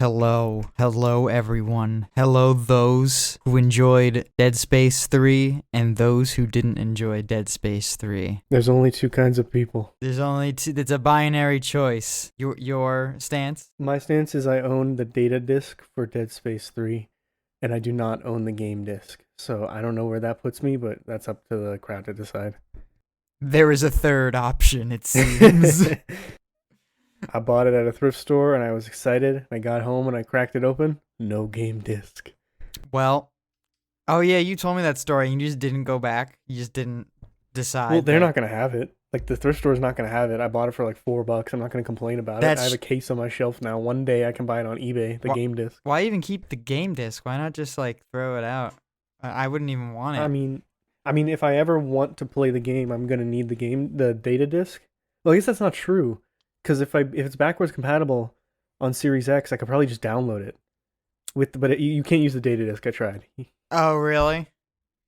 Hello everyone. Hello those who enjoyed Dead Space 3 and those who didn't enjoy Dead Space 3. There's only two kinds of people. There's only two, it's a binary choice. Your stance? My stance is I own the data disc for Dead Space 3, and I do not own the game disc. So I don't know where that puts me, but that's up to the crowd to decide. There is a third option, it seems. I bought it at a thrift store and I was excited. I got home and I cracked it open. No game disc. Well, oh yeah, you told me that story and you just didn't go back. You just didn't decide. Well, they're not going to have it. Like, the thrift store's not going to have it. I bought it for like $4. I'm not going to complain about it. I have a case on my shelf now. One day I can buy it on eBay, the game disc. Why even keep the game disc? Why not just like throw it out? I wouldn't even want it. I mean, if I ever want to play the game, I'm going to need the data disc. Well, I guess that's not true. Because if it's backwards compatible on Series X, I could probably just download it. But you can't use the data disc. I tried. Oh, really?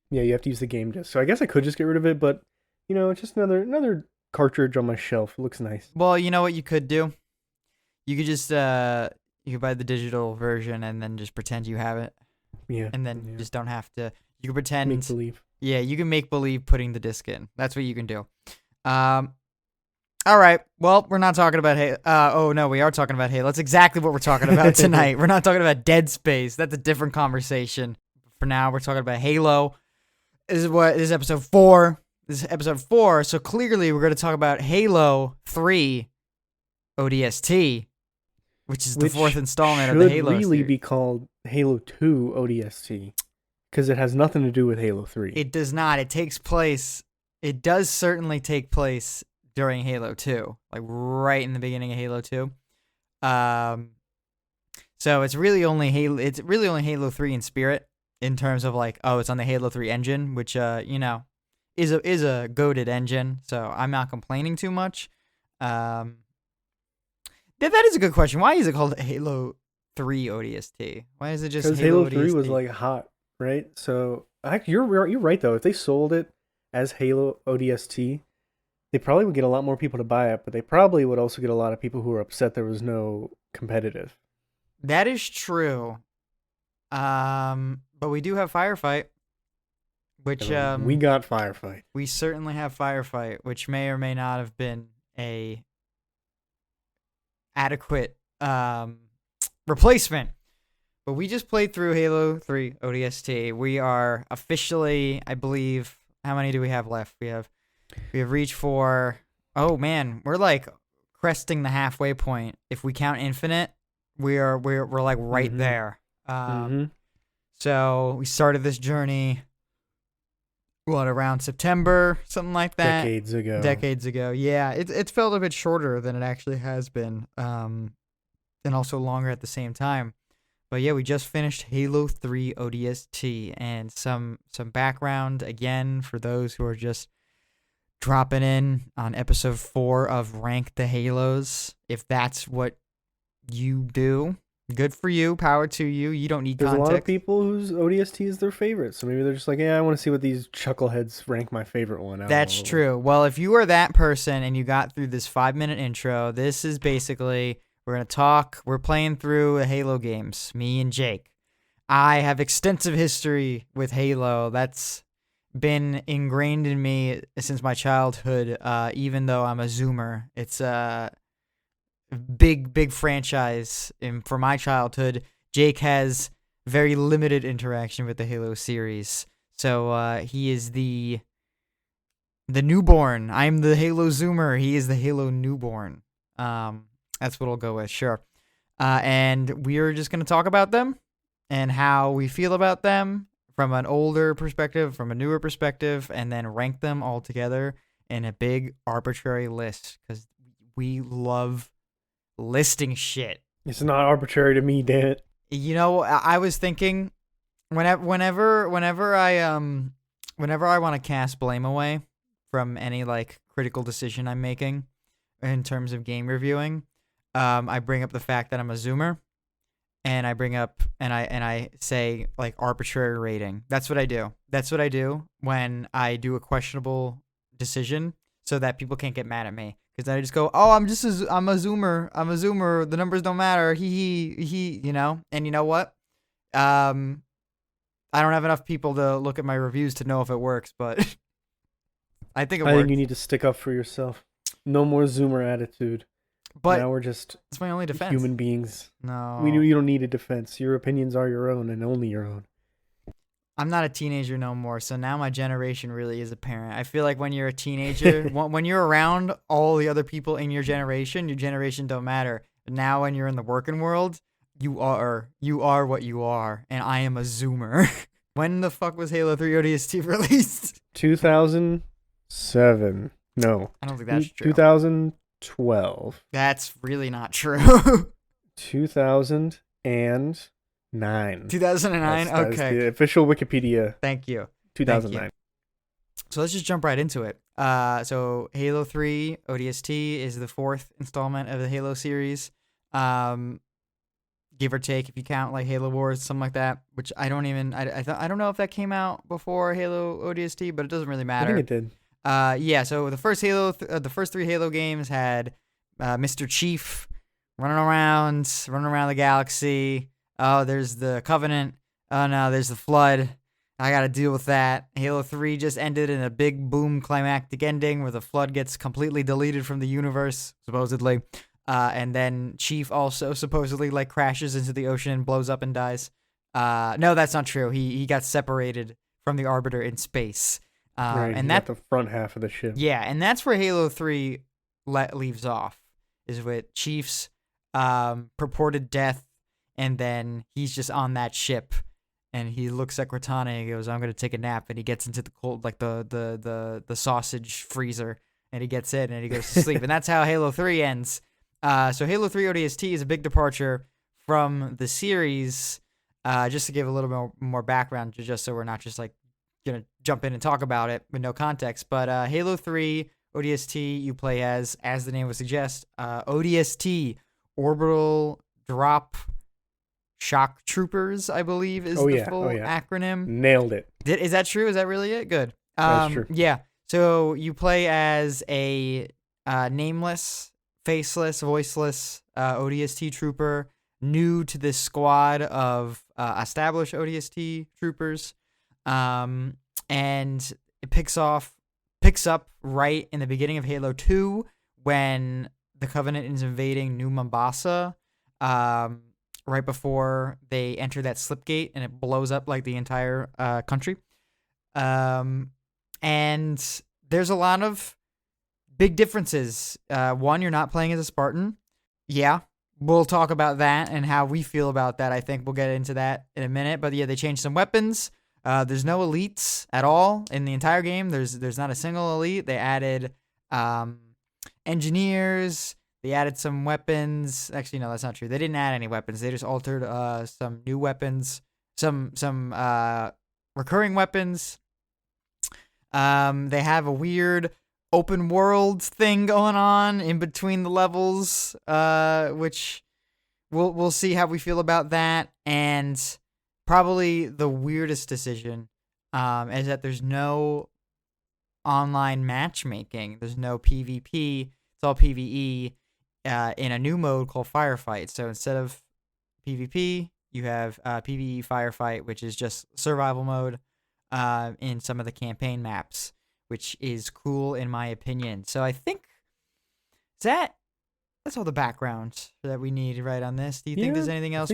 Yeah, you have to use the game disc. So I guess I could just get rid of it, but it's just another cartridge on my shelf. It looks nice. Well, you know what you could do? You could just you could buy the digital version and then just pretend you have it. Yeah. And then you just don't have to. You can pretend. Make believe. Yeah, you can make believe putting the disc in. That's what you can do. All right. Well, we're not talking about Halo. Oh, no, we are talking about Halo. That's exactly what we're talking about tonight. We're not talking about Dead Space. That's a different conversation. For now, we're talking about Halo. This is episode 4. This is episode 4. So clearly, we're going to talk about Halo 3 ODST, which is the fourth installment of the Halo should really series. be called Halo 2 ODST, because it has nothing to do with Halo 3. It does not. It takes place. It does certainly take place during Halo 2, like right in the beginning of Halo 2. So it's really only Halo 3 in spirit, in terms of like, oh, it's on the Halo 3 engine, which is a goated engine, so I'm not complaining too much. That is a good question. Why is it called Halo 3 ODST? Why is it just Because Halo Halo 3 ODST? was like hot, right? So you're right though. If they sold it as Halo ODST, they probably would get a lot more people to buy it, but they probably would also get a lot of people who were upset there was no competitive. That is true. But we do have Firefight, which We got Firefight. we certainly have Firefight, which may or may not have been a adequate replacement. But we just played through Halo 3 ODST. We are officially, I believe, how many do we have left? We have reached for, oh man, we're like cresting the halfway point. If we count Infinite, we're like right there. So we started this journey, around September, something like that. Decades ago. Yeah, it's felt a bit shorter than it actually has been, and also longer at the same time. But yeah, we just finished Halo 3 ODST, and some background again for those who are just dropping in on episode 4 of Rank the Halos. If that's what you do, good for you. Power to you. You don't need context. There's a lot of people whose ODST is their favorite, so maybe they're just like, yeah, I want to see what these chuckleheads rank my favorite one out. That's true. Well, if you are that person and you got through this 5-minute intro, this is basically, we're going to talk. We're playing through Halo games, me and Jake. I have extensive history with Halo. That's been ingrained in me since my childhood, even though I'm a Zoomer. It's a big franchise for my childhood. Jake has very limited interaction with the Halo series, so he is the newborn. I'm the Halo Zoomer. He is the Halo newborn. That's what I'll go with, sure. And we're just going to talk about them and how we feel about them from an older perspective, from a newer perspective, and then rank them all together in a big arbitrary list, because we love listing shit. It's not arbitrary to me, damn it. I was thinking, whenever I want to cast blame away from any like critical decision I'm making in terms of game reviewing, I bring up the fact that I'm a Zoomer. And I bring up and I say like arbitrary rating. That's what I do. That's what I do when I do a questionable decision, so that people can't get mad at me. Because then I just go, oh, I'm a zoomer. I'm a zoomer. The numbers don't matter. He. You know. And you know what? I don't have enough people to look at my reviews to know if it works, but I think it I works. think you need to stick up for yourself. No more Zoomer attitude. But now we're just it's my only defense. human beings. No. You don't need a defense. Your opinions are your own and only your own. I'm not a teenager no more, so now my generation really is apparent. I feel like when you're a teenager, when you're around all the other people in your generation don't matter. But now when you're in the working world, you are what you are, and I am a zoomer. When the fuck was Halo 3 ODST released? 2007. No. I don't think that's true. 2012. That's really not true. 2009. 2009? That's Okay. the official Wikipedia. Thank you. 2009. Thank you. So let's just jump right into it. So Halo 3 ODST is the 4th installment of the Halo series. Give or take, if you count like Halo Wars, something like that, which I don't know if that came out before Halo ODST, but it doesn't really matter. I think it did. Yeah. So the first the first 3 Halo games had Mr. Chief running around the galaxy. Oh, there's the Covenant. Oh no, there's the Flood. I got to deal with that. Halo 3 just ended in a big boom climactic ending where the Flood gets completely deleted from the universe, supposedly. And then Chief also supposedly like crashes into the ocean and blows up and dies. No, that's not true. He got separated from the Arbiter in space. Right, and that the front half of the ship. Yeah, and that's where Halo 3 leaves off, is with Chief's purported death, and then he's just on that ship, and he looks at Cortana and he goes, "I'm gonna take a nap," and he gets into the cold, like the sausage freezer, and he gets in and he goes to sleep, and that's how Halo 3 ends. So Halo 3 ODST is a big departure from the series. Just to give a little more background, just so we're not just like gonna jump in and talk about it with no context. But Halo 3 ODST, you play as the name would suggest, ODST, Orbital Drop Shock Troopers, I believe is the full acronym. Nailed it. Is that true? Is that really it? Good. That's true. Yeah. So you play as a nameless, faceless, voiceless ODST trooper, new to this squad of established ODST troopers, and it picks up right in the beginning of Halo 2 when the Covenant is invading New Mombasa, right before they enter that slipgate, and it blows up like the entire country. And there's a lot of big differences. One, you're not playing as a Spartan. Yeah, we'll talk about that and how we feel about that. I think we'll get into that in a minute. But yeah, they changed some weapons. There's no elites at all in the entire game. There's not a single elite. They added engineers. They added some weapons. Actually, no, that's not true. They didn't add any weapons. They just altered some new weapons, some recurring weapons. They have a weird open world thing going on in between the levels, which we'll see how we feel about that. And probably the weirdest decision is that there's no online matchmaking. There's no PvP. It's all PvE in a new mode called Firefight. So instead of PvP, you have PvE Firefight, which is just survival mode in some of the campaign maps, which is cool in my opinion. So I think that's all the background that we need right on this. Do you think there's anything else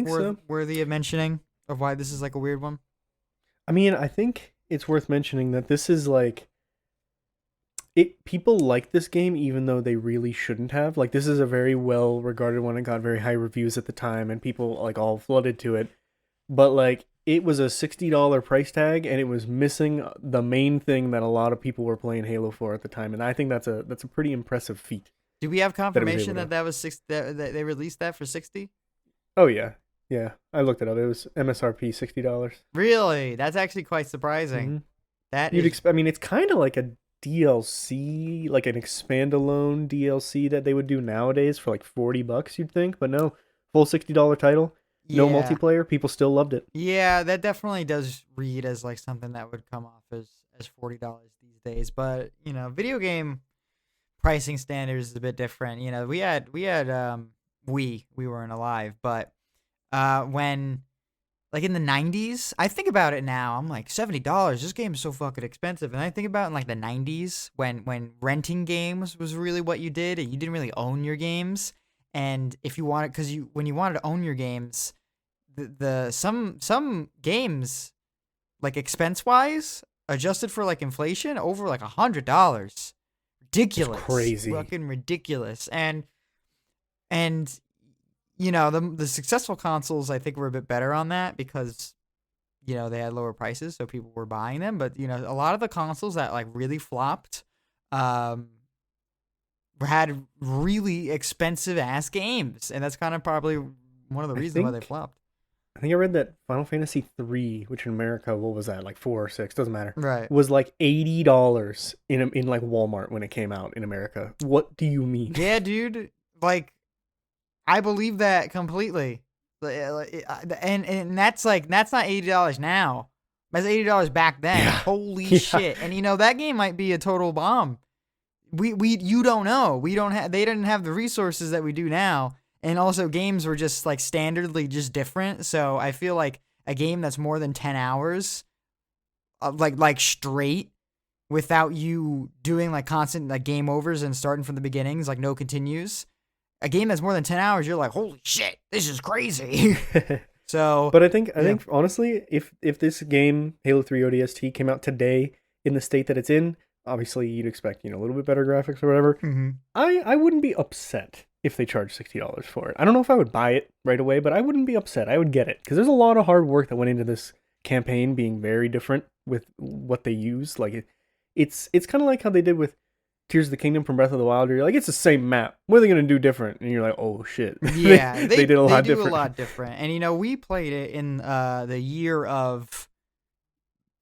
worthy of mentioning of why this is like a weird one? I mean, I think it's worth mentioning that this is like people like this game even though they really shouldn't have. Like, this is a very well regarded one and got very high reviews at the time, and people like all flooded to it. But like, it was a $60 price tag, and it was missing the main thing that a lot of people were playing Halo for at the time, and I think that's a pretty impressive feat. Do we have confirmation that was that they released that for 60? Oh yeah, I looked it up. It was MSRP $60. Really? That's actually quite surprising. Mm-hmm. That I mean, it's kind of like a DLC, like an expand-alone DLC that they would do nowadays for like $40, you'd think, but no, full $60 title. No multiplayer, people still loved it. Yeah, that definitely does read as like something that would come off as $40 these days. But, video game pricing standards is a bit different. You know, we weren't alive, but when like in the 90s, I think about it now. I'm like $70. This game is so fucking expensive. And I think about in like the 90s when renting games was really what you did, and you didn't really own your games. And if you wanted, because when you wanted to own your games, some games like expense wise adjusted for like inflation over like $100. Ridiculous, It's crazy. fucking ridiculous. And you know, the successful consoles, I think, were a bit better on that because, you know, they had lower prices, so people were buying them. But, you know, a lot of the consoles that, like, really flopped had really expensive-ass games. And that's kind of probably one of the reasons why they flopped. I think I read that Final Fantasy 3, which in America, what was that, like 4 or 6, doesn't matter. Right. Was like $80 in like Walmart when it came out in America. What do you mean? Yeah, dude. Like, I believe that completely. And that's like, that's not $80 now. That's $80 back then. Yeah. Holy Yeah. shit. And you know, that game might be a total bomb. You don't know. They didn't have the resources that we do now. And also games were just like standardly just different. So I feel like a game that's more than 10 hours, like straight, without you doing like constant like game overs and starting from the beginnings, like no continues. A game that's more than 10 hours, you're like, holy shit, this is crazy. So, But I think honestly, if this game Halo 3 ODST came out today in the state that it's in, obviously you'd expect, you know, a little bit better graphics or whatever. mm-hmm. I wouldn't be upset if they charged $60 for it. I don't know if I would buy it right away, but I wouldn't be upset. I would get it because there's a lot of hard work that went into this campaign being very different with what they use. Like it's kind of like how they did with Tears of the Kingdom from Breath of the Wild. Where you're like, it's the same map. What are they gonna do different? And you're like, oh shit. Yeah, they did a lot different. a lot different. And you know, we played it in the year of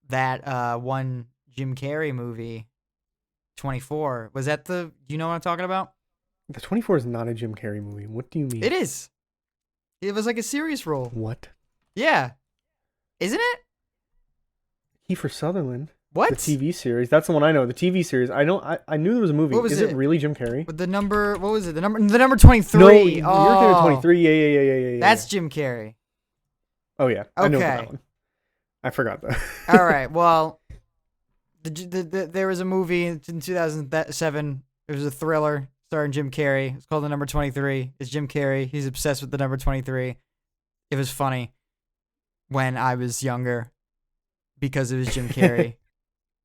that one Jim Carrey movie, 24. Was that the? You know what I'm talking about? The 24 is not a Jim Carrey movie. What do you mean? It is. It was like a serious role. What? Yeah, isn't it? Kiefer Sutherland. What? The TV series. That's the one I know. The TV series. I knew there was a movie. What was is it really Jim Carrey? With the number, what was it? The number 23. No, oh, you're thinking of 23. Yeah. That's Jim Carrey. Oh yeah. I know Okay. that one. I forgot that. All right. Well, there was a movie in 2007. It was a thriller starring Jim Carrey. It's called The Number 23. It's Jim Carrey. He's obsessed with the number 23. It was funny when I was younger because it was Jim Carrey.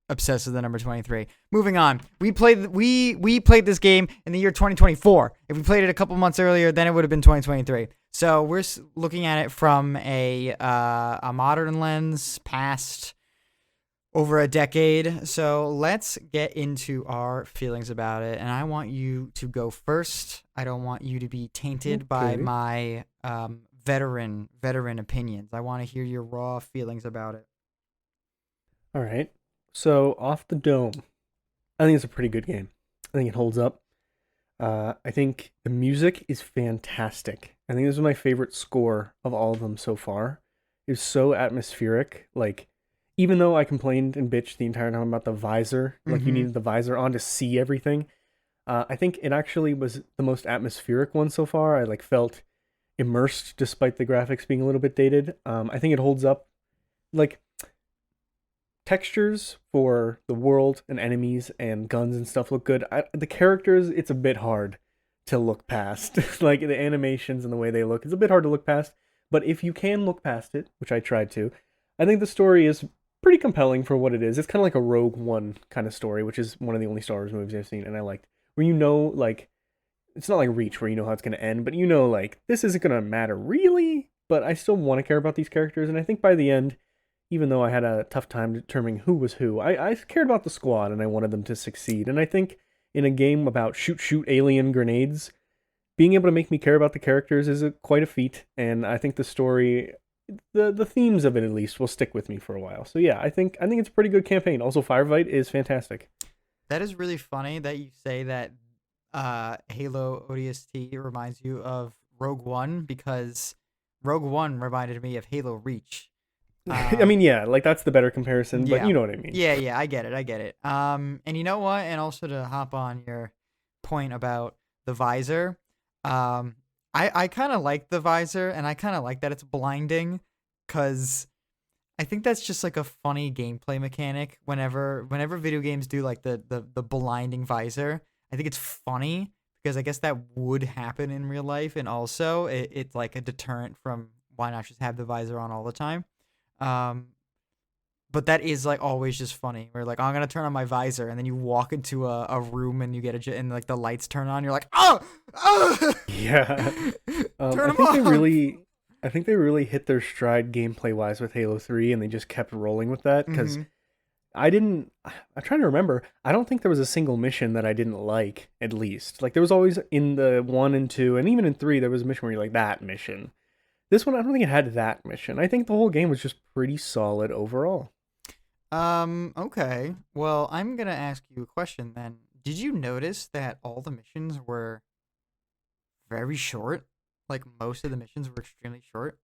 Obsessed with the number 23. Moving on. We played this game in the year 2024. If we played it a couple months earlier, then it would have been 2023. So we're looking at it from a modern lens, past over a decade. So let's get into our feelings about it. And I want you to go first. I don't want you to be tainted by my veteran opinions. I want to hear your raw feelings about it. All right. So, Off the Dome. I think it's a pretty good game. I think it holds up. I think the music is fantastic. I think this is my favorite score of all of them so far. It's so atmospheric. Like, even though I complained and bitched the entire time about the visor, like you needed the visor on to see everything, I think it actually was the most atmospheric one so far. I like felt immersed despite the graphics being a little bit dated. I think it holds up. Like, textures for the world and enemies and guns and stuff look good. The characters, it's a bit hard to look past. Like the animations and the way they look, it's a bit hard to look past. But if you can look past it, which I tried to, I think the story is pretty compelling for what it is. It's kind of like a Rogue One kind of story, which is one of the only Star Wars movies I've seen, and I liked. Where you know, like, it's not like Reach where you know how it's going to end, but you know, like, this isn't going to matter really, but I still want to care about these characters, and I think by the end, even though I had a tough time determining who was who, I cared about the squad and I wanted them to succeed. And I think in a game about shoot alien grenades, being able to make me care about the characters is quite a feat. And I think the story, the themes of it at least, will stick with me for a while. So yeah, I think it's a pretty good campaign. Also, Firefight is fantastic. That is really funny that you say that Halo ODST reminds you of Rogue One, because Rogue One reminded me of Halo Reach. I mean, yeah, like that's the better comparison, but yeah. you know what I mean. Yeah, I get it. And you know what? And also to hop on your point about the visor. I kind of like the visor, and I kind of like that it's blinding, because I think that's just like a funny gameplay mechanic. Whenever video games do like the blinding visor, I think it's funny because I guess that would happen in real life, and also it's like a deterrent from why not just have the visor on all the time. Um, but that is like always just funny. Where like, oh, I'm gonna turn on my visor, and then you walk into a room and you get and like the lights turn on. You're like, oh, oh! Yeah. Turn I them think off. I think they really hit their stride gameplay wise with Halo 3, and they just kept rolling with that because Mm-hmm. I'm trying to remember. I don't think there was a single mission that I didn't like, at least. Like, there was always in the 1 and 2, and even in 3, there was a mission where you're like, that mission. This one, I don't think it had that mission. I think the whole game was just pretty solid overall. Okay. Well, I'm gonna ask you a question then. Did you notice that all the missions were very short? Like most of the missions were extremely short.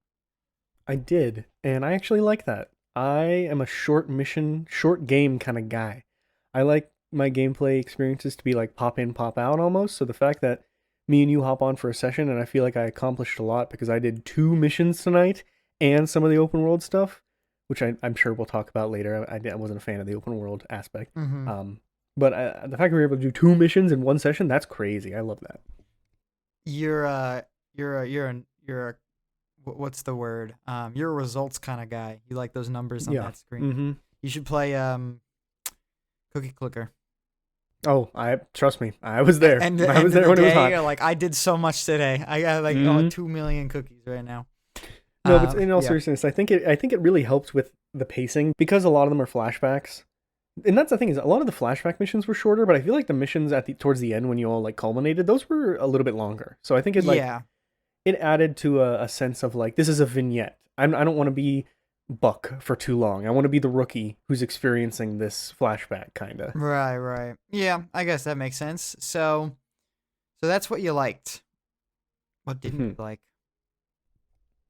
I did, and I actually like that. I am a short mission, short game kind of guy. I like my gameplay experiences to be like pop in, pop out almost. So the fact that me and you hop on for a session and I feel like I accomplished a lot because I did 2 missions tonight and some of the open world stuff, which I'm sure we'll talk about later. I wasn't a fan of the open world aspect. Mm-hmm. But the fact that we were able to do 2 missions in one session, that's crazy. I love that. You're you're a what's the word? You're a results kind of guy. You like those numbers on Yeah. that screen. Mm-hmm. You should play Cookie Clicker. Oh, I trust me. I was there. And the I was end of there the when it was day, hot. you're like, I did so much today. I got like Mm-hmm. 2 million cookies right now. No, but in all Yeah. seriousness, I think it really helps with the pacing because a lot of them are flashbacks. And that's the thing is a lot of the flashback missions were shorter, but I feel like the missions at the towards the end when you all like culminated, those were a little bit longer. So I think Yeah. it added to a sense of like this is a vignette. I don't want to be Buck for too long. I want to be the rookie who's experiencing this flashback kind of. Right, right. Yeah, I guess that makes sense. So that's what you liked. What didn't you like?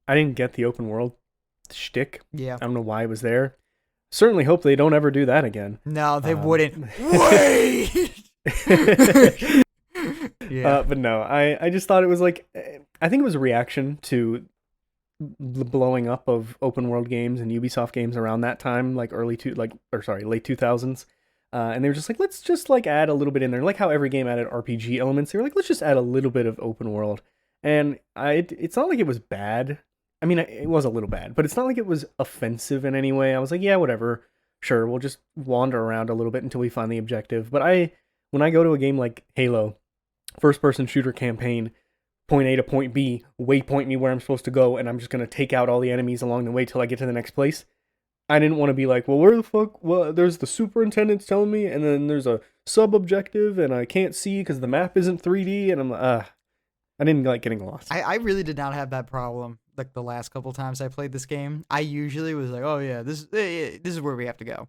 I didn't get the open world shtick. Yeah. I don't know why it was there. Certainly hope they don't ever do that again. No, they Um, wouldn't. Wait. Yeah. but no, I just thought it was like I think it was a reaction to the blowing up of open world games and Ubisoft games around that time, like late 2000s. And they were just like, let's just like add a little bit in there, like how every game added RPG elements. They were like, let's just add a little bit of open world. And it's not like it was bad. I mean, it was a little bad, but it's not like it was offensive in any way. I was like, yeah, whatever, sure, we'll just wander around a little bit until we find the objective. But when I go to a game like Halo, first person shooter campaign, point A to point B, waypoint me where I'm supposed to go, and I'm just gonna take out all the enemies along the way till I get to the next place. I didn't want to be like, well, where the fuck? Well, there's the superintendent's telling me, and then there's a sub objective, and I can't see because the map isn't 3D, and I'm like, I didn't like getting lost. I really did not have that problem like the last couple times I played this game. I usually was like, oh yeah, this is where we have to go.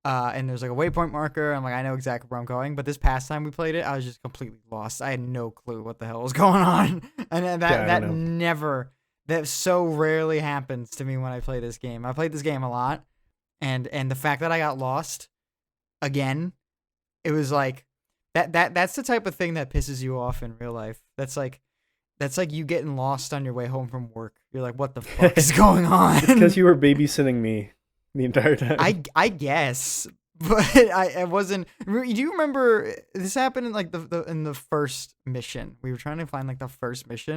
And there's like a waypoint marker. I'm like, I know exactly where I'm going. But this past time we played it, I was just completely lost. I had no clue what the hell was going on. And then Yeah, I that don't know. that so rarely happens to me when I play this game. I played this game a lot, and the fact that I got lost again, it was like that's the type of thing that pisses you off in real life. That's like you getting lost on your way home from work. You're like, what the fuck is going on? It's because you were babysitting me the entire time. I guess, but I wasn't. Do you remember this happened in like in the first mission? We were trying to find like the first mission,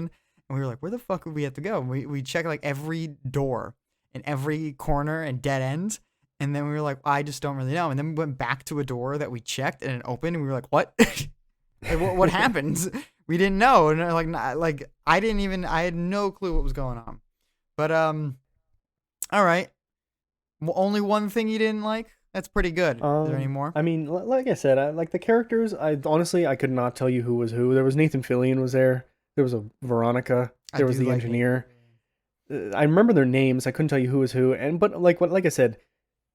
and we were like, where the fuck would we have to go? And we checked like every door and every corner and dead end, and then we were like, I just don't really know. And then we went back to a door that we checked and it opened, and we were like, what? Like, what happened? We didn't know, and like I didn't even. I had no clue what was going on. But all right. Well, only one thing you didn't like? That's pretty good. Is there any more? I mean, like I said, like the characters. I honestly, I could not tell you who was who. There was Nathan Fillion was there. There was a Veronica. I There was do the like engineer. I remember their names. I couldn't tell you who was who. And but like I said,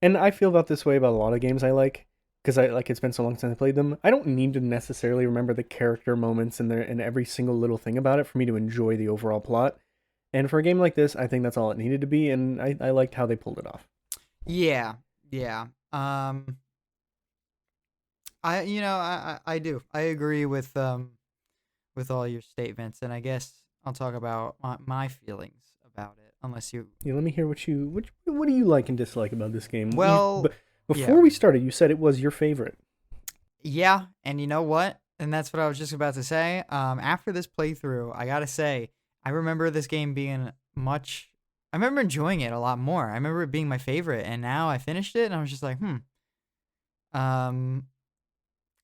and I feel about this way about a lot of games I like because I like it's been so long since I played them. I don't need to necessarily remember the character moments and every single little thing about it for me to enjoy the overall plot. And for a game like this, I think that's all it needed to be, and I liked how they pulled it off. Yeah, yeah. I do. I agree with all your statements, and I guess I'll talk about my feelings about it. Unless you, Yeah, let me hear what do you like and dislike about this game? well, But yeah, before we started, you said it was your favorite. yeah, and you know what? And that's what I was just about to say. After this playthrough, I gotta say, I remember this game being much. I remember enjoying it a lot more. I remember it being my favorite, and now I finished it, and I was just like, um,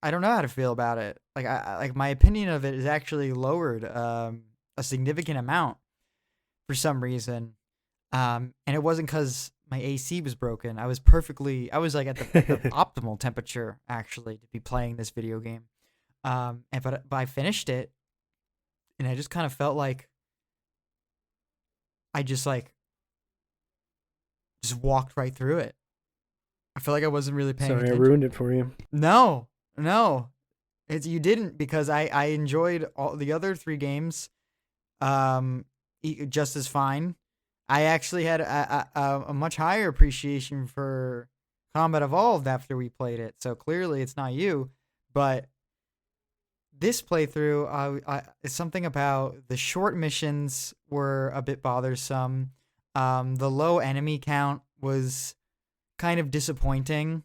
I don't know how to feel about it. Like like my opinion of it is actually lowered a significant amount for some reason. And it wasn't because my AC was broken. I was like at the optimal temperature actually to be playing this video game. And but I finished it, and I just kind of felt like I just walked right through it. I feel like I wasn't really paying Sorry, I attention. ruined it for you. No, no, you didn't, because I enjoyed all the other three games just as fine. I actually had a much higher appreciation for Combat Evolved after we played it. So clearly it's not you, but this playthrough, it's something about the short missions were a bit bothersome. The low enemy count was kind of disappointing.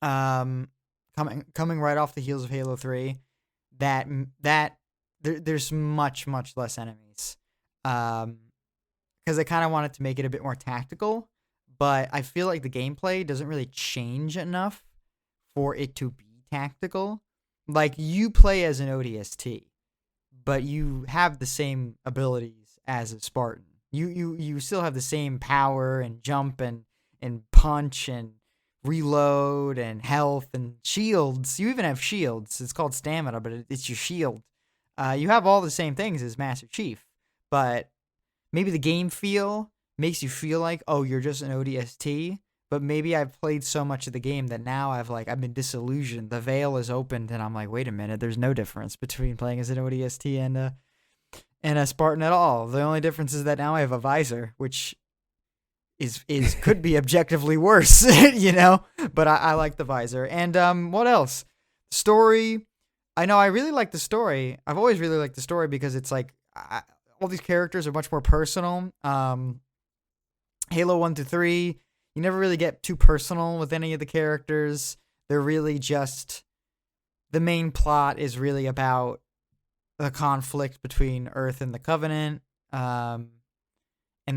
Um, coming right off the heels of Halo 3, that there's much less enemies. Because I kind of wanted to make it a bit more tactical, but I feel like the gameplay doesn't really change enough for it to be tactical. Like, you play as an ODST, but you have the same abilities as a Spartan. You still have the same power and jump and punch and reload and health and shields. You even have shields. It's called stamina, but it's your shield. You have all the same things as Master Chief, but maybe the game feel makes you feel like, oh, you're just an ODST. But maybe I've played so much of the game that now I've been disillusioned. The veil is opened, and I'm like, wait a minute, there's no difference between playing as an ODST and a Spartan at all. The only difference is that now I have a visor, which is could be objectively worse, you know. But I like the visor. And what else? Story. I know I really like the story. I've always really liked the story because it's like all these characters are much more personal. Halo 1 to 3, you never really get too personal with any of the characters. They're really just, the main plot is really about the conflict between Earth and the Covenant. And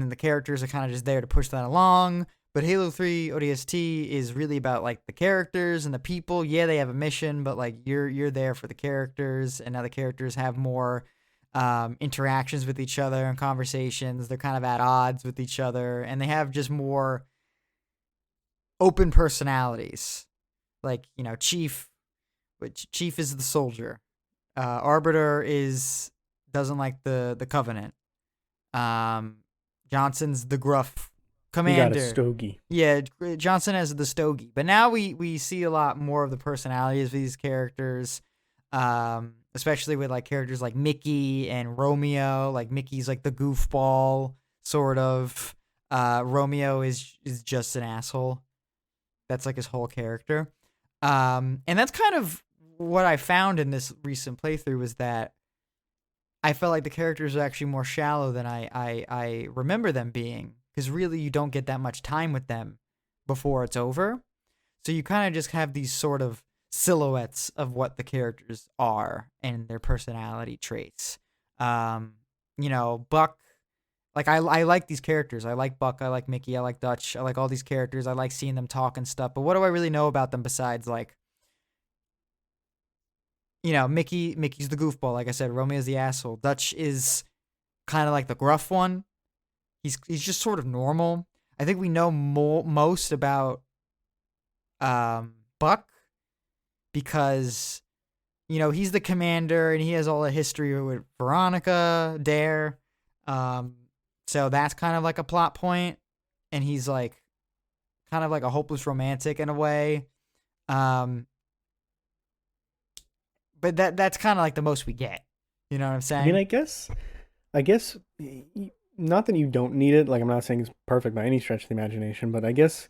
then the characters are kind of just there to push that along. But Halo 3 ODST is really about like the characters and the people. Yeah, they have a mission, but like you're there for the characters, and now the characters have more interactions with each other and conversations. They're kind of at odds with each other, and they have just more open personalities. Like, you know, Chief is the soldier. Arbiter doesn't like the Covenant. Johnson's the gruff commander. You got a stogie. Yeah, Johnson has the stogie. But now we see a lot more of the personalities of these characters, especially with like characters like Mickey and Romeo. Like Mickey's like the goofball sort of. Romeo is just an asshole. That's like his whole character. And that's kind of what I found in this recent playthrough, was that I felt like the characters are actually more shallow than I remember them being, because really you don't get that much time with them before it's over. So you kind of just have these sort of silhouettes of what the characters are and their personality traits. You know, Buck, like I like these characters. I like Buck, I like Mickey, I like Dutch, I like all these characters. I like seeing them talk and stuff. But what do I really know about them besides like, you know, Mickey's the goofball, like I said. Romeo's the asshole. Dutch is kind of like the gruff one. He's just sort of normal. I think we know most about Buck because, you know, he's the commander and he has all the history with Veronica, Dare. So that's kind of like a plot point, and he's like kind of like a hopeless romantic in a way. But that's kind of like the most we get. You know what I'm saying? I mean, I guess, not that you don't need it. Like, I'm not saying it's perfect by any stretch of the imagination, but I guess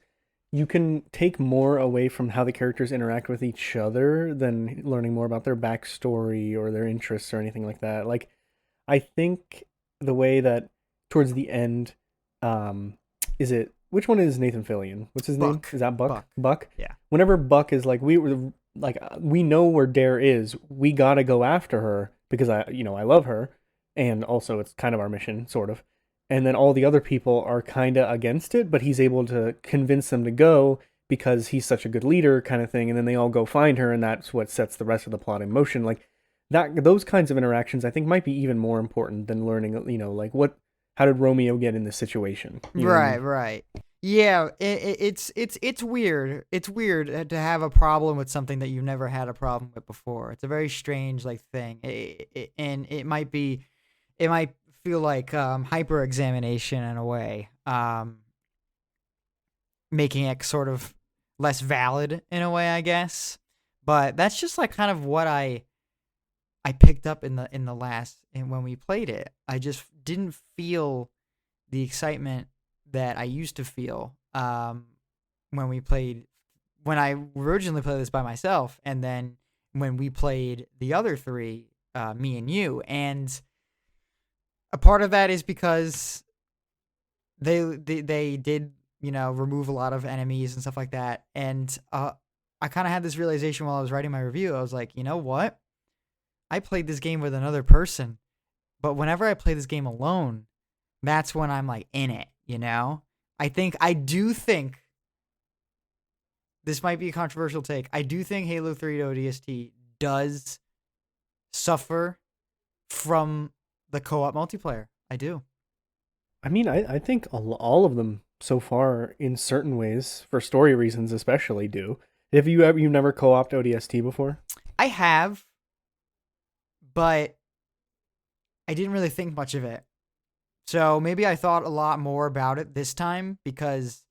you can take more away from how the characters interact with each other than learning more about their backstory or their interests or anything like that. Like, I think the way that towards the end, um, is it which one is Nathan Fillion? What's his name? Buck. Is that Buck? Buck. Buck. Yeah. Whenever Buck is like, we were like, we know where Dare is. We gotta go after her because I love her, and also it's kind of our mission, sort of. And then all the other people are kind of against it, but he's able to convince them to go because he's such a good leader, kind of thing. And then they all go find her, and that's what sets the rest of the plot in motion. Like that, those kinds of interactions, I think, might be even more important than learning, like how did Romeo get in this situation? You know what I Right, mean? right. Yeah, it's weird. It's weird to have a problem with something that you've never had a problem with before. It's a very strange like thing, and it might feel like hyper examination in a way, making it sort of less valid in a way, I guess. But that's just like kind of what I picked up in the last and when we played it. I just didn't feel the excitement that I used to feel when we played when I originally played this by myself, and then when we played the other three, me and you. And a part of that is because they did remove a lot of enemies and stuff like that, and I kind of had this realization while I was writing my review. I was like, you know what? I played this game with another person, but whenever I play this game alone, that's when I'm like in it, you know? I do think this might be a controversial take. I do think Halo 3 to ODST does suffer from the co-op multiplayer. I do. I mean, I think all of them so far, in certain ways, for story reasons especially, do. Have you never co-opted ODST before? I have, but I didn't really think much of it. So maybe I thought a lot more about it this time because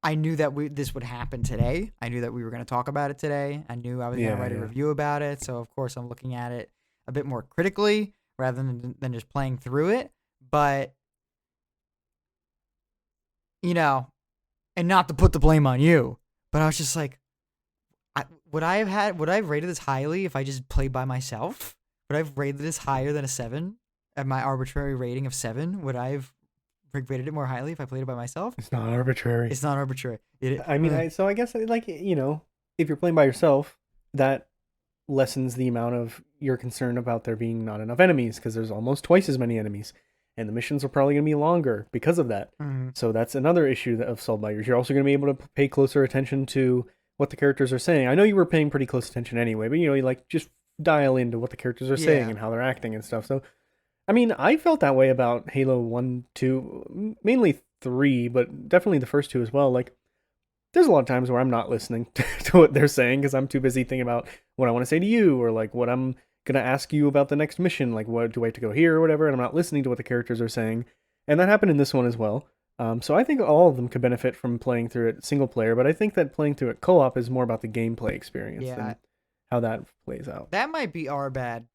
I knew that this would happen today. I knew that we were going to talk about it today. I knew I was going to Yeah, write a yeah. review about it. So, of course, I'm looking at it a bit more critically rather than just playing through it. But, and not to put the blame on you, but I was just like, would I have rated this highly if I just played by myself? Would I have rated this higher than a 7 at my arbitrary rating of 7? Would I have rated it more highly if I played it by myself? It's not arbitrary. It's not arbitrary. I mean, so I guess like if you're playing by yourself, that lessens the amount of your concern about there being not enough enemies because there's almost twice as many enemies, and the missions are probably going to be longer because of that. Mhm. So that's another issue of Soul Biters. You're also going to be able to pay closer attention to what the characters are saying. I know you were paying pretty close attention anyway, but you like just dial into what the characters are saying Yeah. and how they're acting and stuff. So I mean, I felt that way about Halo 1, 2, mainly 3, but definitely the first two as well. Like, there's a lot of times where I'm not listening to what they're saying because I'm too busy thinking about what I want to say to you or like what I'm going to ask you about the next mission. Like, what do I have to go here or whatever? And I'm not listening to what the characters are saying. And that happened in this one as well. So I think all of them could benefit from playing through it single player, but I think that playing through it co-op is more about the gameplay experience Yeah. than how that plays out. That might be our bad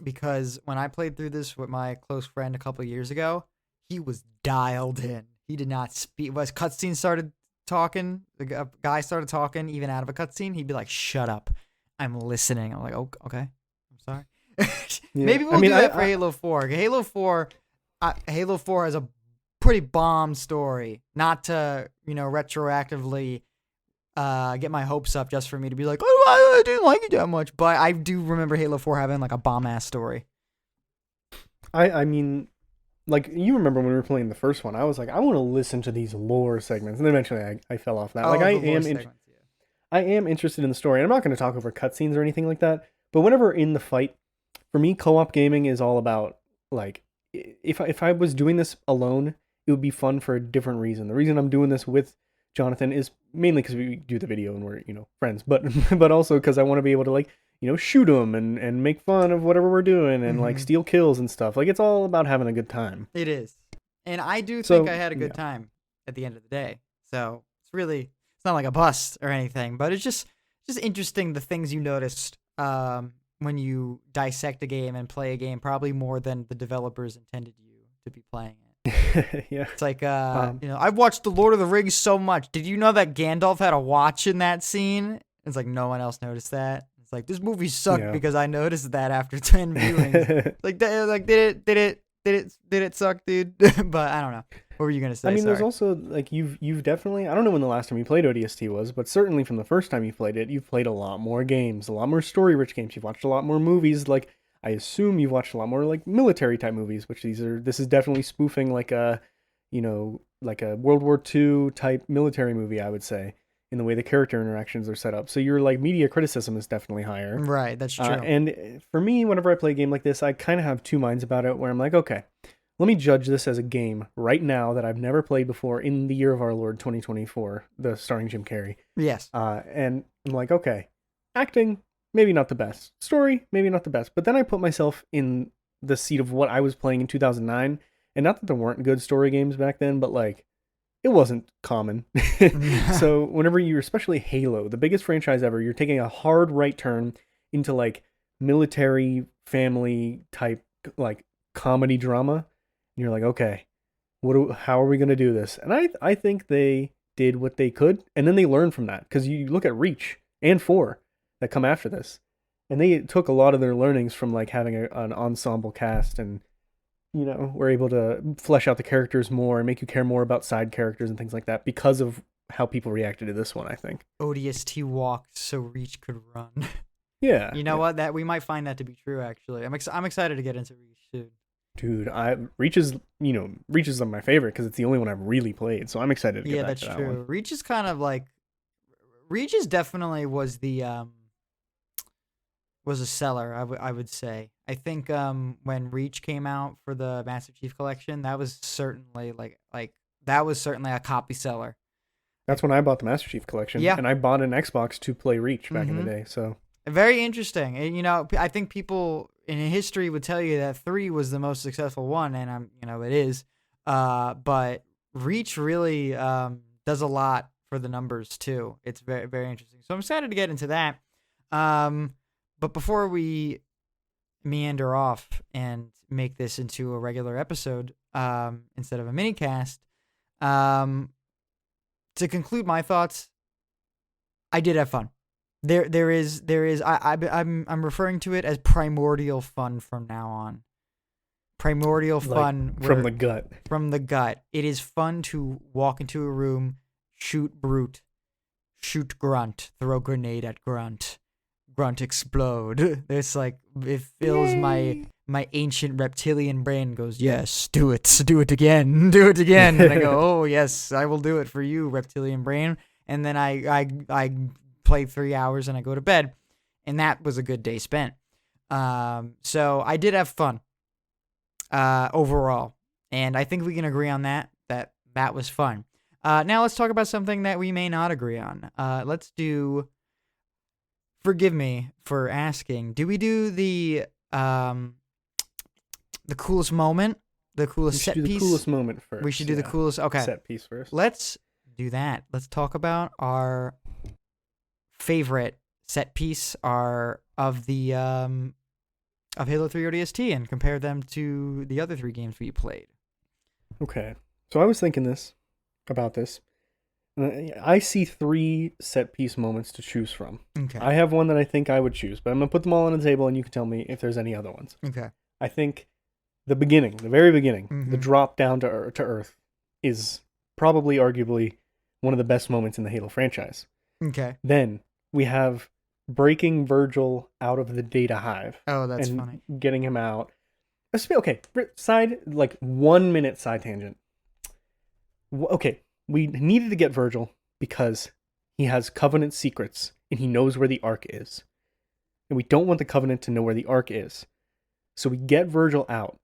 because when I played through this with my close friend a couple of years ago, he was dialed in. He did not speak. As cutscene started talking, the guy started talking, even out of a cutscene, he'd be like, "Shut up, I'm listening." I'm like, "Oh, okay, I'm sorry." Yeah. Maybe we'll do that for Halo 4. Halo 4 has a pretty bomb story. Not to retroactively get my hopes up just for me to be like, oh, I didn't like it that much. But I do remember Halo 4 having like a bomb ass story. I mean, like you remember when we were playing the first one, I was like, I want to listen to these lore segments, and then eventually I fell off that. Like Oh, the lore segments, yeah. I am interested in the story. And I'm not going to talk over cutscenes or anything like that. But whenever in the fight, for me, co-op gaming is all about like if I was doing this alone, it would be fun for a different reason. The reason I'm doing this with Jonathan is mainly because we do the video and we're friends, but but also because I want to be able to like shoot them and make fun of whatever we're doing and like Mhm. steal kills and stuff. Like it's all about having a good time. It is. And I do So think I had a good time at the end of the day. So it's not like a bust or anything, but it's just interesting the things you noticed when you dissect a game and play a game, probably more than the developers intended you to be playing it. Yeah. It's like, Um, I've watched The Lord of the Rings so much. Did you know that Gandalf had a watch in that scene? It's like no one else noticed that. It's like this movie sucked yeah. because I noticed that after 10 viewings. Like did it suck, dude? But I don't know. What were you gonna I say? mean, there's Sorry. also like you've definitely, I don't know when the last time you played ODST was, but certainly from the first time you played it, you've played a lot more games, a lot more story-rich games. You've watched a lot more movies. Like I assume you've watched a lot more like military type movies, which this is definitely spoofing like a, like a World War II type military movie, I would say, in the way the character interactions are set up. So your like media criticism is definitely higher. Right, that's true. And for me, whenever I play a game like this, I kind of have two minds about it. Where I'm like, okay, let me judge this as a game right now that I've never played before in the year of our Lord 2024, the starring Jim Carrey. Yes. And I'm like, okay, acting, maybe not the best. Story, maybe not the best. But then I put myself in the seat of what I was playing in 2009. And not that there weren't good story games back then, but like, it wasn't common. So whenever you're, especially Halo, the biggest franchise ever, you're taking a hard right turn into like military family type like comedy drama. And you're like, okay, how are we going to do this? And I think they did what they could, and then they learned from that, because you look at Reach and 4 that come after this, and they took a lot of their learnings from like having an ensemble cast, and were able to flesh out the characters more and make you care more about side characters and things like that because of how people reacted to this one, I think. ODST walked so Reach could run. Yeah. You know what? That we might find that to be true. Actually, I'm excited to get into Reach soon. Dude, Reach is my favorite because it's the only one I've really played, so I'm excited to get back to that one. Yeah, that's true. Reach is kind of like Reach is definitely was a seller. I would say. I think when Reach came out for the Master Chief Collection, that was certainly that was certainly a copy seller. That's when I bought the Master Chief Collection. Yeah. And I bought an Xbox to play Reach back in the day. So very interesting. And, I think people in history would tell you that 3 was the most successful one, and it is. But Reach really does a lot for the numbers too. It's very, very interesting. So I'm excited to get into that. But before we meander off and make this into a regular episode instead of a mini cast, to conclude my thoughts, I did have fun. There is I'm referring to it as primordial fun from now on. Primordial fun from the gut. From the gut. It is fun to walk into a room, shoot brute, shoot grunt, throw grenade at grunt, grunt explode. It's like it fills my ancient reptilian brain goes, yes, do it again, do it again. And I go, oh yes, I will do it for you, reptilian brain. And then I play 3 hours and I go to bed, and that was a good day spent. So I did have fun overall, and I think we can agree on that was fun. Now let's talk about something that we may not agree on. Let's do. Forgive me for asking. Do we do the coolest moment, the coolest set piece? The coolest moment first. We should do the coolest. Okay, set piece first. Let's do that. Let's talk about our favorite set piece of the of Halo 3 ODST and compare them to the other 3 games we played. Okay, so I was thinking about this. I see 3 set piece moments to choose from. Okay. I have one that I think I would choose, but I'm going to put them all on the table and you can tell me if there's any other ones. Okay. I think the very beginning, the drop down to Earth is probably arguably one of the best moments in the Halo franchise. Okay. Then we have breaking Virgil out of the data hive. Oh, that's funny. Getting him out. Okay, 1 minute side tangent. Okay. We needed to get Virgil because he has Covenant secrets and he knows where the Ark is. And we don't want the Covenant to know where the Ark is. So we get Virgil out.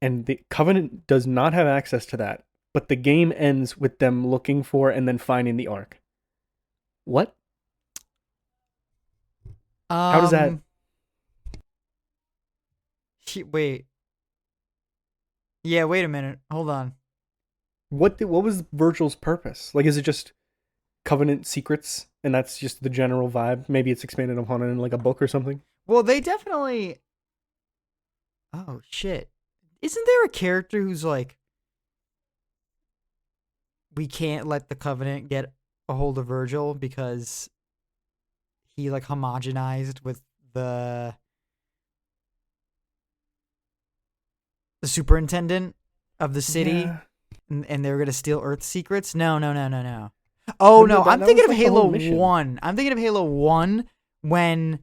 And the Covenant does not have access to that. But the game ends with them looking for and then finding the Ark. What? How does that... Wait. Yeah, wait a minute. Hold on. What was Virgil's purpose? Like, is it just Covenant secrets, and that's just the general vibe? Maybe it's expanded upon in like a book or something. Well, they definitely. Oh shit! Isn't there a character who's like we can't let the Covenant get a hold of Virgil because he like homogenized with the superintendent of the city, Yeah. and they were gonna steal Earth secrets. No. Oh no, I'm That thinking was of like the whole Halo mission. 1. I'm thinking of Halo 1 when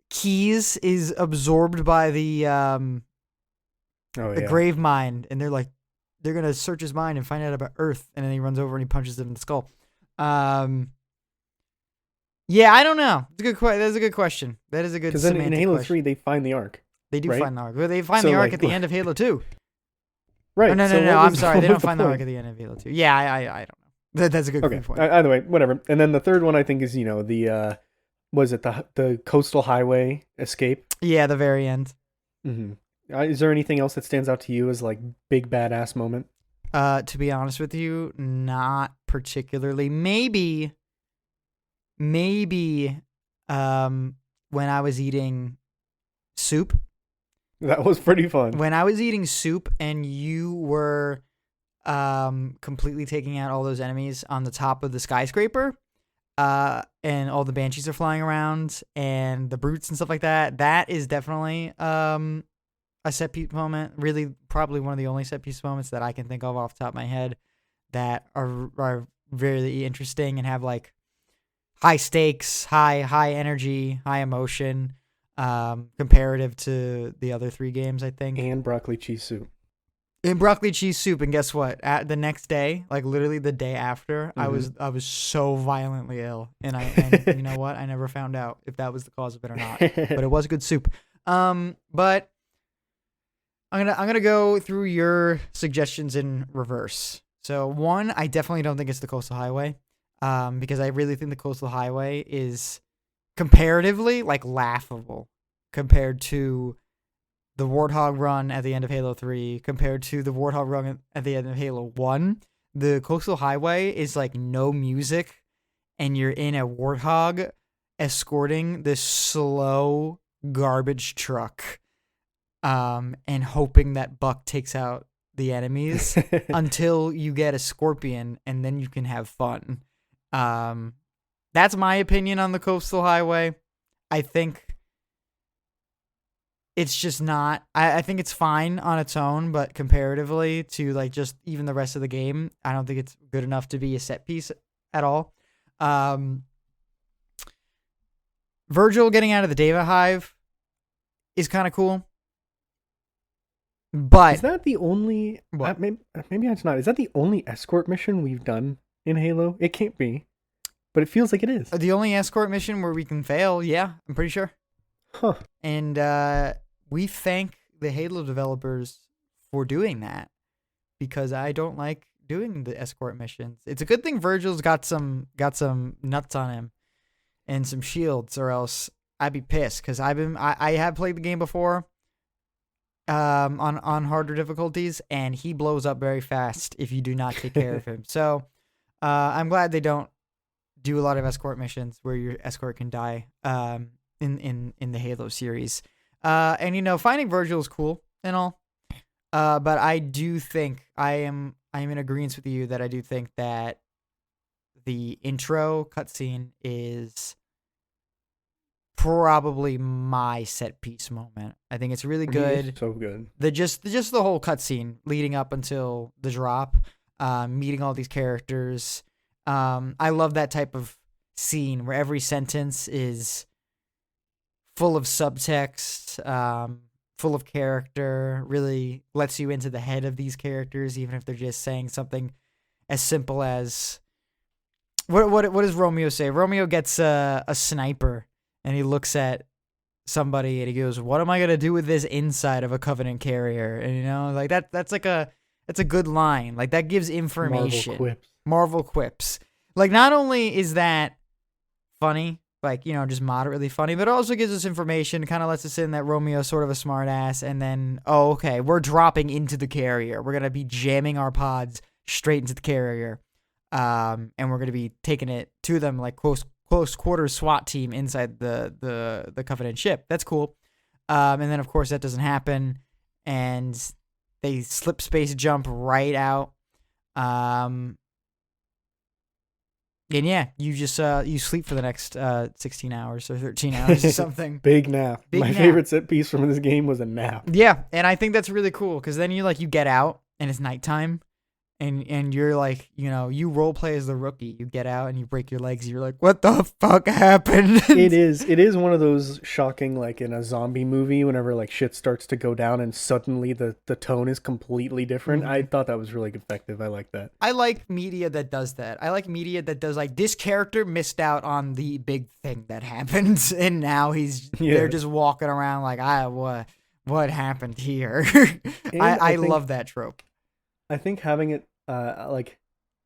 Keys is absorbed by the Oh yeah. grave mind, and they're gonna search his mind and find out about Earth, and then he runs over and he punches him in the skull. Yeah, I don't know. It's a good question. That's a good question. That is a good Because then in semantic Halo question. 3 they find the Ark. They do right? find the Ark. Well, they find So, the Ark like, at the end of Halo 2. Right. Oh, no. so what I'm was- sorry. what They was don't find the Ark point? at the end of Halo 2. Yeah, I don't know. That's a good Okay. point. Either way, whatever. And then the third one I think is the was it the coastal highway escape? Yeah, the very end. Mm-hmm. Is there anything else that stands out to you as like big badass moment? To be honest with you, not particularly. Maybe, when I was eating soup. That was pretty fun. When I was eating soup and you were completely taking out all those enemies on the top of the skyscraper, and all the banshees are flying around and the brutes and stuff like that, that is definitely a set piece moment. Really, probably one of the only set piece moments that I can think of off the top of my head that are really interesting and have like high stakes, high energy, high emotion, comparative to the other 3 games, I think. And broccoli cheese soup. In broccoli cheese soup, and guess what? At the next day, like literally the day after, I was so violently ill, and you know what? I never found out if that was the cause of it or not. But it was good soup. But I'm gonna go through your suggestions in reverse. So 1, I definitely don't think it's the Coastal Highway, because I really think the Coastal Highway is comparatively like laughable compared to the Warthog run at the end of Halo 3, compared to the Warthog run at the end of Halo 1. The Coastal Highway is like no music, and you're in a Warthog escorting this slow garbage truck, and hoping that Buck takes out the enemies until you get a Scorpion, and then you can have fun. That's my opinion on the Coastal Highway. I think it's just not. I think it's fine on its own, but comparatively to like just even the rest of the game, I don't think it's good enough to be a set piece at all. Virgil getting out of the Deva Hive is kind of cool, but Is that the only? What? Maybe it's not. Is that the only escort mission we've done in Halo? It can't be, but it feels like it is. the only escort mission where we can fail. Yeah, I'm pretty sure. Huh. And we thank the Halo developers for doing that, because I don't like doing the escort missions. It's a good thing Virgil's got some nuts on him and some shields, or else I'd be pissed, because I have played the game before on harder difficulties, and he blows up very fast if you do not take care of him. So I'm glad they don't do a lot of escort missions where your escort can die in the Halo series. And finding Virgil is cool and all, but I do think I'm in agreement with you that I do think that the intro cutscene is probably my set piece moment. I think it's really good. It's so good. Just the whole cutscene leading up until the drop, meeting all these characters. I love that type of scene where every sentence is full of subtext, full of character, really lets you into the head of these characters, even if they're just saying something as simple as what does Romeo say? Romeo gets a sniper, and he looks at somebody and he goes, "What am I gonna do with this inside of a Covenant carrier?" And like that's a good line. Like that gives information. Marvel quips. Like not only is that funny, like just moderately funny, but it also gives us information, kind of lets us in that Romeo's sort of a smart ass, and then okay, we're dropping into the carrier. We're gonna be jamming our pods straight into the carrier, and we're gonna be taking it to them like close quarters SWAT team inside the Covenant ship. That's cool. And then of course that doesn't happen, and they slip space jump right out. And yeah, you just you sleep for the next 16 hours or 13 hours or something. Big nap. My favorite set piece from this game was a nap. Yeah, and I think that's really cool because then you get out and it's nighttime. And you're like, you role play as the rookie. You get out and you break your legs. You're like, what the fuck happened? It is one of those shocking, like in a zombie movie, whenever like shit starts to go down and suddenly the tone is completely different. I thought that was really effective. I like that. I like media that does that. I like media that does like, this character missed out on the big thing that happened, and now they're just walking around like, what happened here? I love that trope. I think having it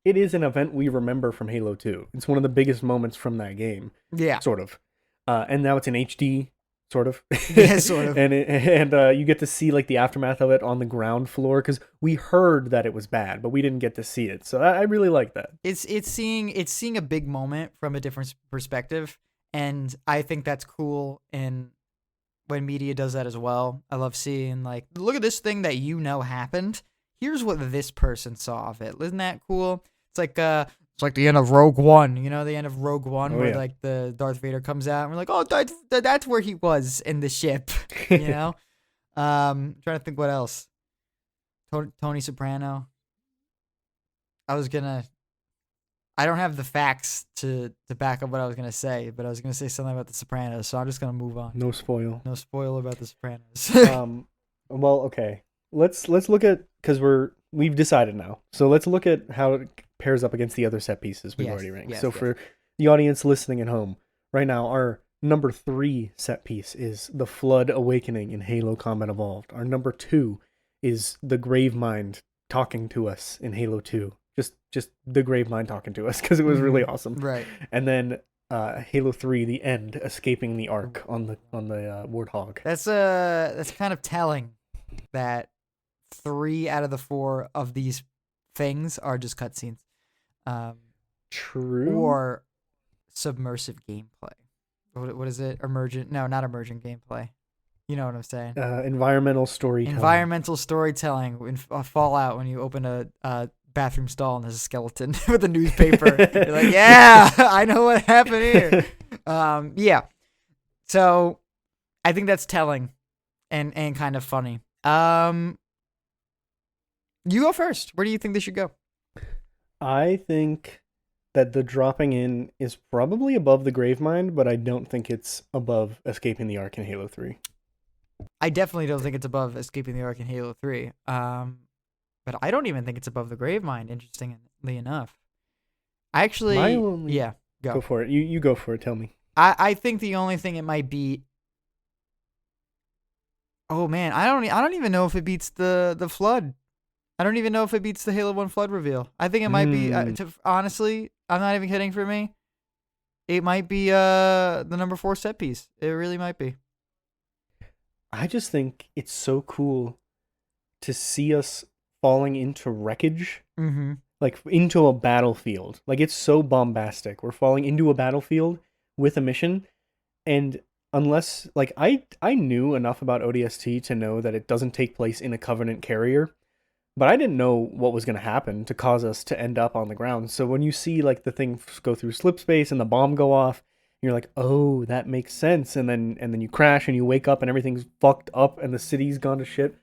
it is an event we remember from Halo 2. It's one of the biggest moments from that game. Yeah. Sort of. And now it's in HD, sort of. Yeah, sort of. and you get to see like the aftermath of it on the ground floor, because we heard that it was bad, but we didn't get to see it. So I really like that. It's seeing a big moment from a different perspective, and I think that's cool. And when media does that as well, I love seeing like, look at this thing that happened. Here's what this person saw of it. Isn't that cool? It's like the end of Rogue One. The end of Rogue One, where like the Darth Vader comes out and we're like, oh, that's where he was in the ship. Trying to think what else. Tony Soprano. I don't have the facts to back up what I was gonna say, but I was gonna say something about the Sopranos, so I'm just gonna move on. No spoil about the Sopranos. Well, okay. Let's look at, because we've decided now. So let's look at how it pairs up against the other set pieces we've already ranked. For the audience listening at home, right now our number 3 set piece is the Flood Awakening in Halo Combat Evolved. Our number 2 is the Gravemind talking to us in Halo 2. Just the Gravemind talking to us, because it was really awesome. Right. And then Halo 3, the end, escaping the Ark on the Warthog. That's kind of telling that 3 out of the 4 of these things are just cutscenes. True. Or submersive gameplay. What is it? Emergent? No, not emergent gameplay. You know what I'm saying? Environmental storytelling. Environmental storytelling in Fallout, when you open a bathroom stall and there's a skeleton with a newspaper. You're like, yeah, I know what happened here. Yeah. So I think that's telling and kind of funny. You go first. Where do you think they should go? I think that the dropping in is probably above the Gravemind, but I don't think it's above escaping the Ark in Halo 3. I definitely don't think it's above escaping the Ark in Halo 3. But I don't even think it's above the Gravemind, interestingly enough. I actually... go for it. You go for it. Tell me. I think the only thing it might beat... Oh, man. I don't even know if it beats the Flood. I don't even know if it beats the Halo 1 Flood reveal. I think it might be... honestly, I'm not even kidding for me. It might be the number 4 set piece. It really might be. I just think it's so cool to see us falling into wreckage. Mm-hmm. Like, into a battlefield. Like, it's so bombastic. We're falling into a battlefield with a mission, and unless... Like, I knew enough about ODST to know that it doesn't take place in a Covenant carrier, but I didn't know what was going to happen to cause us to end up on the ground. So when you see, like, the thing go through slip space and the bomb go off, you're like, oh, that makes sense. And then you crash and you wake up and everything's fucked up and the city's gone to shit.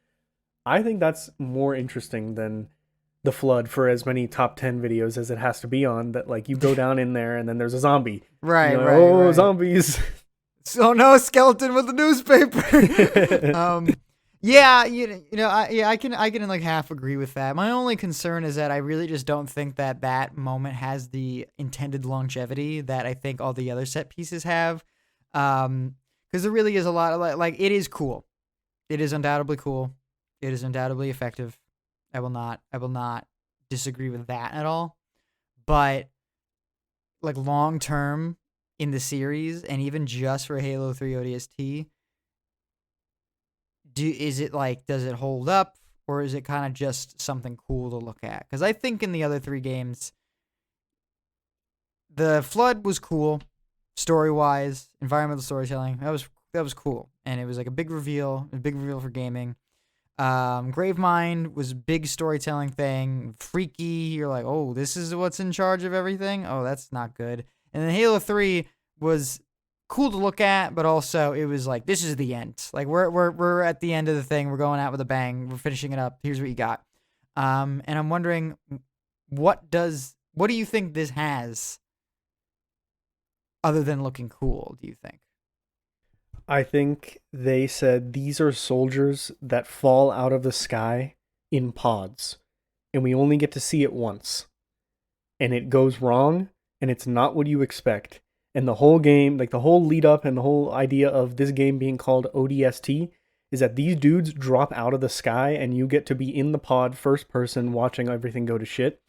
I think that's more interesting than the Flood, for as many top 10 videos as it has to be on, that like you go down in there and then there's a zombie. Right, like, right. Oh, right. Zombies. So no, skeleton with a newspaper. Yeah, I can like half agree with that. My only concern is that I really just don't think that moment has the intended longevity that I think all the other set pieces have. Because there really is a lot of like it is cool. It is undoubtedly cool. It is undoubtedly effective. I will not disagree with that at all. But like long term in the series, and even just for Halo 3 ODST, is it like, does it hold up, or is it kind of just something cool to look at? Because I think in the other 3 games, the Flood was cool, story-wise, environmental storytelling. That was cool, and it was like a big reveal for gaming. Gravemind was a big storytelling thing, freaky. You're like, oh, this is what's in charge of everything. Oh, that's not good. And then Halo 3 was cool to look at, but also it was like, this is the end. Like we're at the end of the thing. We're going out with a bang. We're finishing it up. Here's what you got. And I'm wondering, what do you think this has other than looking cool, do you think? I think they said these are soldiers that fall out of the sky in pods, and we only get to see it once. And it goes wrong, and it's not what you expect. And the whole game, like the whole lead up and the whole idea of this game being called ODST, is that these dudes drop out of the sky and you get to be in the pod first person watching everything go to shit.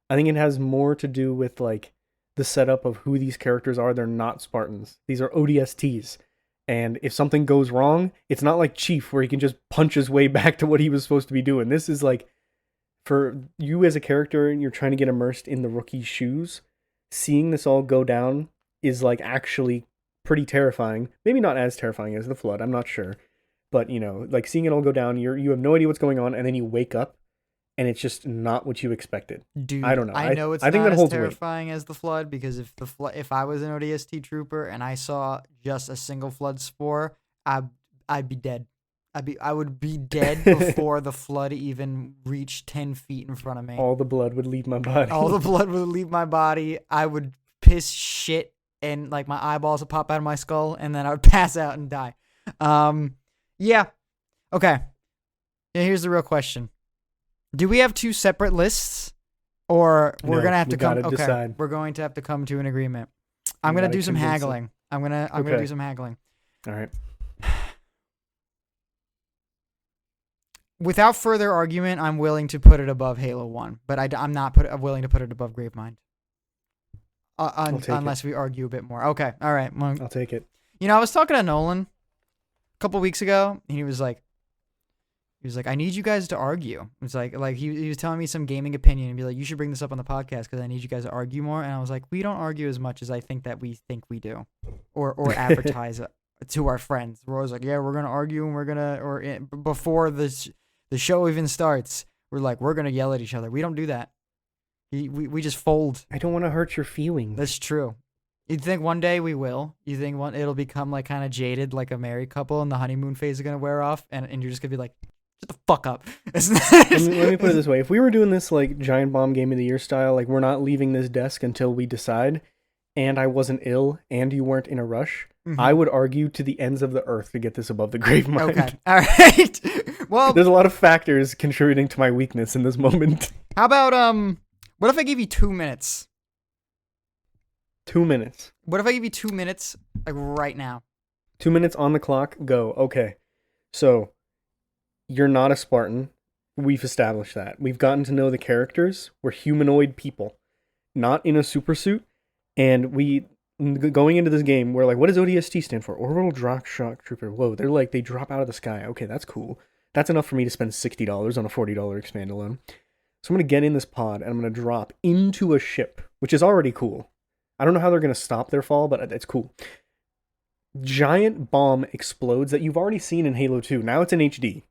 I think it has more to do with like the setup of who these characters are. They're not Spartans. These are ODSTs. And if something goes wrong, it's not like Chief where he can just punch his way back to what he was supposed to be doing. This is like, for you as a character and you're trying to get immersed in the rookie's shoes, seeing this all go down is like actually pretty terrifying. Maybe not as terrifying as the Flood, I'm not sure. But, you know, like seeing it all go down, you have no idea what's going on, and then you wake up and it's just not what you expected. Dude, I don't know. I know it's I think not that as holds weight. terrifying as the Flood, because if I was an ODST trooper and I saw just a single Flood spore, I'd be dead. I would be dead before the Flood even reached 10 feet in front of me. All the blood would leave my body. All the blood would leave my body. I would piss shit and like my eyeballs would pop out of my skull, and then I would pass out and die. Yeah. Okay. Yeah, here's the real question. Do we have two separate lists, or we're gonna have to come? Okay, decide. We're going to have to come to an agreement. I'm gonna do some haggling. I'm gonna do some haggling. All right. Without further argument, I'm willing to put it above Halo 1, but I'm not willing to put it above Gravemind. Unless we argue a bit more. Okay, all right. Well, I'll take it. You know, I was talking to Nolan a couple weeks ago, and he was like, I need you guys to argue. It's like he was telling me some gaming opinion and be like, you should bring this up on the podcast because I need you guys to argue more. And I was like, we don't argue as much as I think that we think we do, or advertise to our friends. We're always like, yeah, we're gonna argue, and we're gonna before the show even starts, we're like, we're gonna yell at each other. We don't do that. We just fold. I don't want to hurt your feelings. That's true. You think one day we will? You think it'll become like kind of jaded, like a married couple, and the honeymoon phase is gonna wear off, and you're just gonna be like, shut the fuck up. let me put it this way. If we were doing this like Giant Bomb Game of the Year style, like we're not leaving this desk until we decide, and I wasn't ill and you weren't in a rush, I would argue to the ends of the earth to get this above the Gravemind. Okay. All right. Well, there's a lot of factors contributing to my weakness in this moment. How about what if I give you 2 minutes? 2 minutes. What if I give you 2 minutes, like right now? 2 minutes on the clock, go. Okay. So, you're not a Spartan. We've established that. We've gotten to know the characters. We're humanoid people, not in a super suit. And going into this game, we're like, what does ODST stand for? Orbital Drop Shock Trooper. Whoa, they drop out of the sky. Okay, that's cool. That's enough for me to spend $60 on a $40 expand alone. So I'm going to get in this pod, and I'm going to drop into a ship, which is already cool. I don't know how they're going to stop their fall, but it's cool. Giant bomb explodes that you've already seen in Halo 2. Now it's in HD.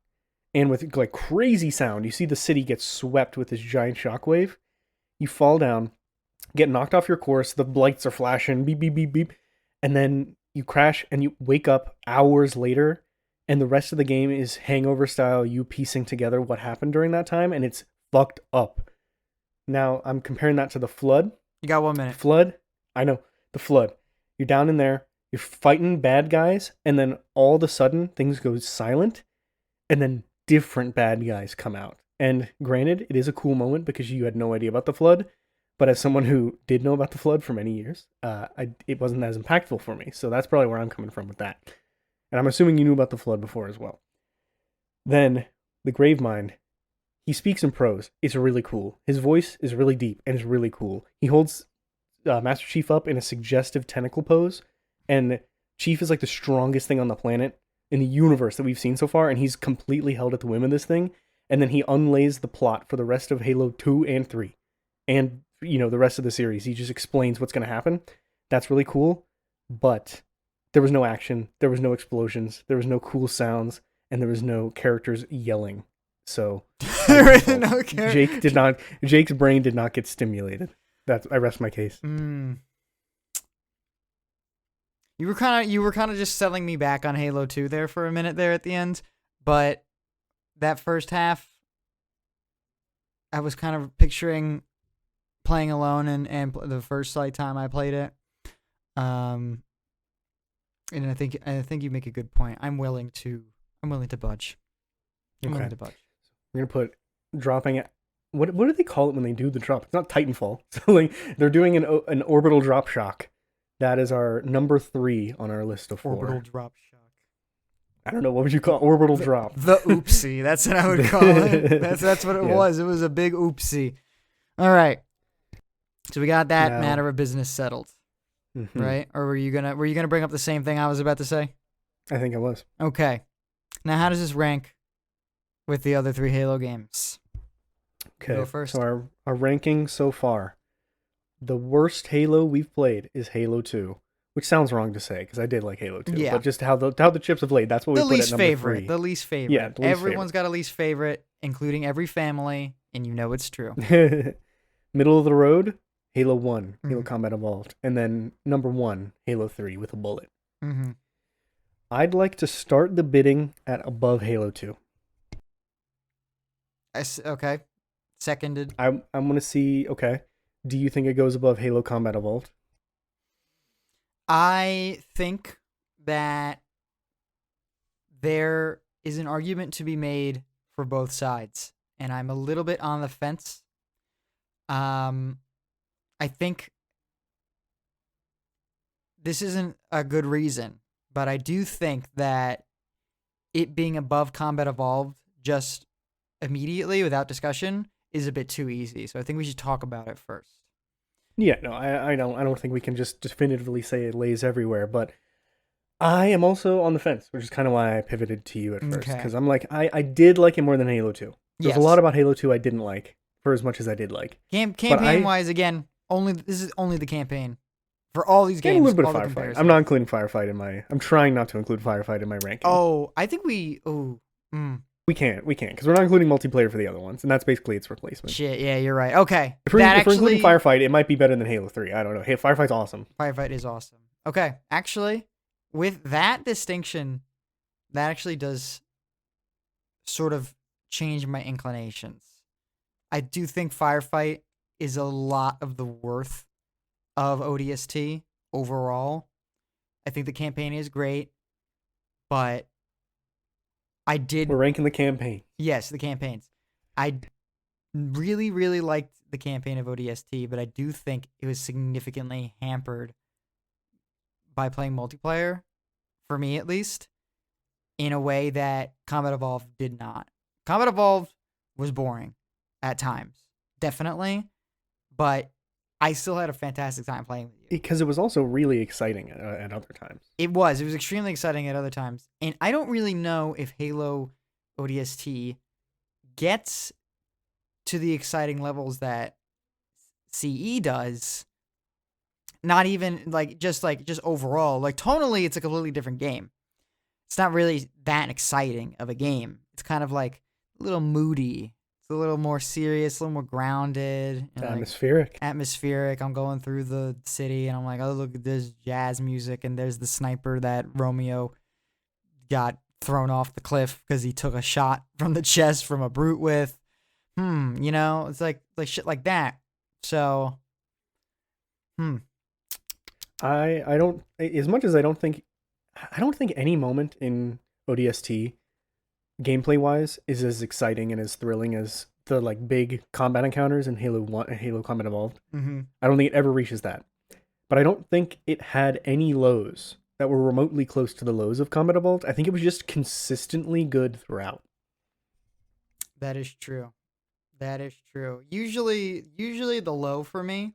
And with like crazy sound, you see the city get swept with this giant shockwave. You fall down, get knocked off your course, the lights are flashing, beep, beep, beep, beep. And then you crash and you wake up hours later, and the rest of the game is Hangover style, you piecing together what happened during that time, and it's fucked up. Now, I'm comparing that to the Flood. You got 1 minute. Flood, I know, the Flood. You're down in there, you're fighting bad guys, and then all of a sudden, things go silent, and then different bad guys come out. And granted, it is a cool moment because you had no idea about the Flood, but as someone who did know about the Flood for many years, it wasn't as impactful for me. So that's probably where I'm coming from with that. And I'm assuming you knew about the Flood before as well. Then, the Gravemind, he speaks in prose. It's really cool. His voice is really deep and it's really cool. He holds Master Chief up in a suggestive tentacle pose, and Chief is like the strongest thing on the planet in the universe that we've seen so far, and he's completely held at the whim of this thing. And then he unlays the plot for the rest of Halo 2 and 3. And, you know, the rest of the series. He just explains what's going to happen. That's really cool. But there was no action. There was no explosions. There was no cool sounds. and there was no characters yelling. So There is no character. Jake's brain did not get stimulated. I rest my case. You were kind of just selling me back on Halo 2 there for a minute there at the end, but that first half, I was kind of picturing playing alone and the first time I played it. And I think you make a good point. I'm willing to budge. I'm willing to budge. We're gonna put dropping it. What do they call it when they do the drop? It's not Titanfall. So like they're doing an orbital drop shock. That is our number 3 on our list of 4. Orbital drop shock. I don't know, what would you call orbital drop? The oopsie. That's what I would call it. That's what it was. It was a big oopsie. All right. So we got that matter of business settled. Mm-hmm. Right? Or were you gonna bring up the same thing I was about to say? I think I was. Okay. Now how does this rank with the other 3 Halo games? Okay. Go first. So our ranking so far. The worst Halo we've played is Halo 2, which sounds wrong to say because I did like Halo 2. Yeah. But just how the chips have laid, that's what we put at number 3. The least favorite. Yeah, everyone's got a least favorite, including every family, and you know it's true. Middle of the road, Halo 1, Halo Combat Evolved, and then number 1, Halo 3 with a bullet. Mm-hmm. I'd like to start the bidding at above Halo 2. Okay. Seconded. I'm going to see, okay. Do you think it goes above Halo Combat Evolved? I think that there is an argument to be made for both sides, and I'm a little bit on the fence. I think this isn't a good reason, but I do think that it being above Combat Evolved just immediately without discussion is a bit too easy. So I think we should talk about it first. Yeah, no, I don't think we can just definitively say it lays everywhere, but I am also on the fence, which is kind of why I pivoted to you at first, because I'm like, I did like it more than Halo 2. There's a lot about Halo 2 I didn't like, for as much as I did like. Campaign-wise, again, this is only the campaign. For all these games, a little bit of Firefight. I'm not including Firefight I'm trying not to include Firefight in my ranking. Oh, I think we can't, because we're not including multiplayer for the other ones, and that's basically its replacement. Shit, yeah, you're right. Okay. If we're including Firefight, it might be better than Halo 3. I don't know. Hey, Firefight's awesome. Firefight is awesome. Okay, actually, with that distinction, that actually does sort of change my inclinations. I do think Firefight is a lot of the worth of ODST overall. I think the campaign is great, but we're ranking the campaign. Yes, the campaigns. I really, really liked the campaign of ODST, but I do think it was significantly hampered by playing multiplayer, for me at least, in a way that Combat Evolved did not. Combat Evolved was boring at times, definitely, but I still had a fantastic time playing with you. Because it was also really exciting at other times. It was extremely exciting at other times. And I don't really know if Halo ODST gets to the exciting levels that CE does. Not even just overall. Like tonally, it's a completely different game. It's not really that exciting of a game. It's kind of like a little moody. It's a little more serious, a little more grounded. And atmospheric. Atmospheric. I'm going through the city and I'm like, oh, look at this jazz music. And there's the sniper that Romeo got thrown off the cliff because he took a shot from the chest from a brute with. It's like shit like that. So, I don't, as much as I don't think any moment in ODST gameplay wise is as exciting and as thrilling as the big combat encounters in Halo 1 and Halo Combat Evolved. Mm-hmm. I don't think it ever reaches that. But I don't think it had any lows that were remotely close to the lows of Combat Evolved. I think it was just consistently good throughout. That is true. Usually the low for me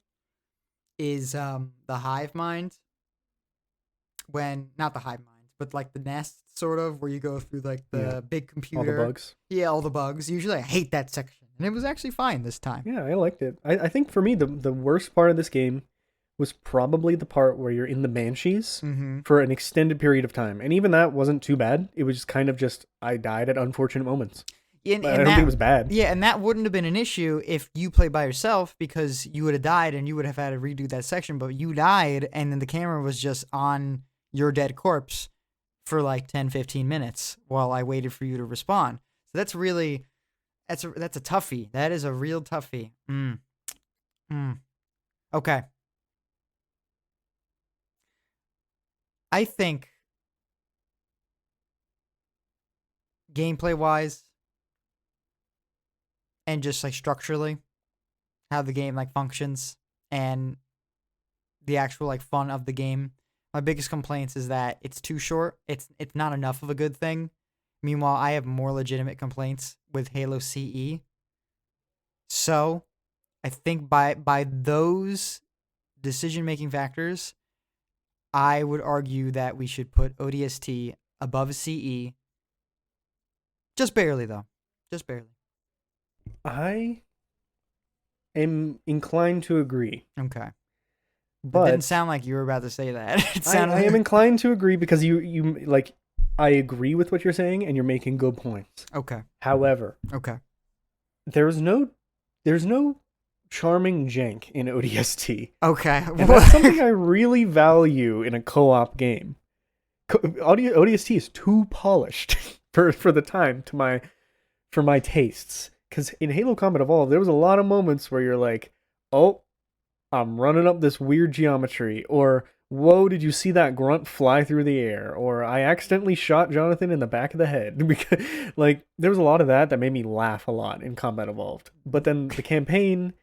is the hive mind. Not the hive mind, but the nest sort of, where you go through the big computer. All the bugs. Yeah, all the bugs. Usually I hate that section. And it was actually fine this time. Yeah, I liked it. I think for me, the worst part of this game was probably the part where you're in the Banshees Mm-hmm. for an extended period of time. And even that wasn't too bad. It was just kind of just, I died at unfortunate moments. And, I and don't that think it was bad. Yeah, and that wouldn't have been an issue if you played by yourself, because you would have died and you would have had to redo that section. But you died, and then the camera was just on your dead corpse for like 10, 15 minutes while I waited for you to respawn. So that's really that's a toughie. That is a real toughie. Okay. I think gameplay wise and just like structurally how the game like functions and the actual like fun of the game, my biggest complaints is that it's too short. It's not enough of a good thing. Meanwhile, I have more legitimate complaints with Halo CE. So I think by those decision making factors, I would argue that we should put ODST above CE. Just barely, though. Just barely. I am inclined to agree. Okay. But It didn't sound like you were about to say that. It sounded I am inclined to agree because you like, I agree with what you're saying and you're making good points. Okay. However, Okay. there's no charming jank in ODST. Okay. And that's something I really value in a co-op game. ODST is too polished for the time for my tastes. Because in Halo Combat Evolved, there was a lot of moments where you're like, oh, I'm running up this weird geometry, or whoa, did you see that grunt fly through the air, or I accidentally shot Jonathan in the back of the head. Because, like, there was a lot of that made me laugh a lot in Combat Evolved. But then the campaign,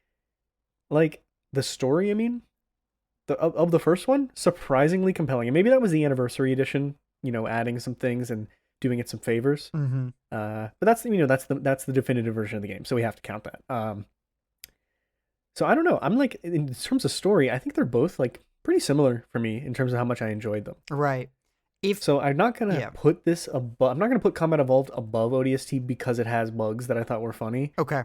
like, the story, I mean, of the first one, surprisingly compelling. And maybe that was the anniversary edition, adding some things and doing it some favors. Mm-hmm. But that's the definitive version of the game, so we have to count that. So I don't know. I'm like, in terms of story, I think they're both like pretty similar for me in terms of how much I enjoyed them. Right. So I'm not gonna put this above. I'm not gonna put Combat Evolved above ODST because it has bugs that I thought were funny. Okay.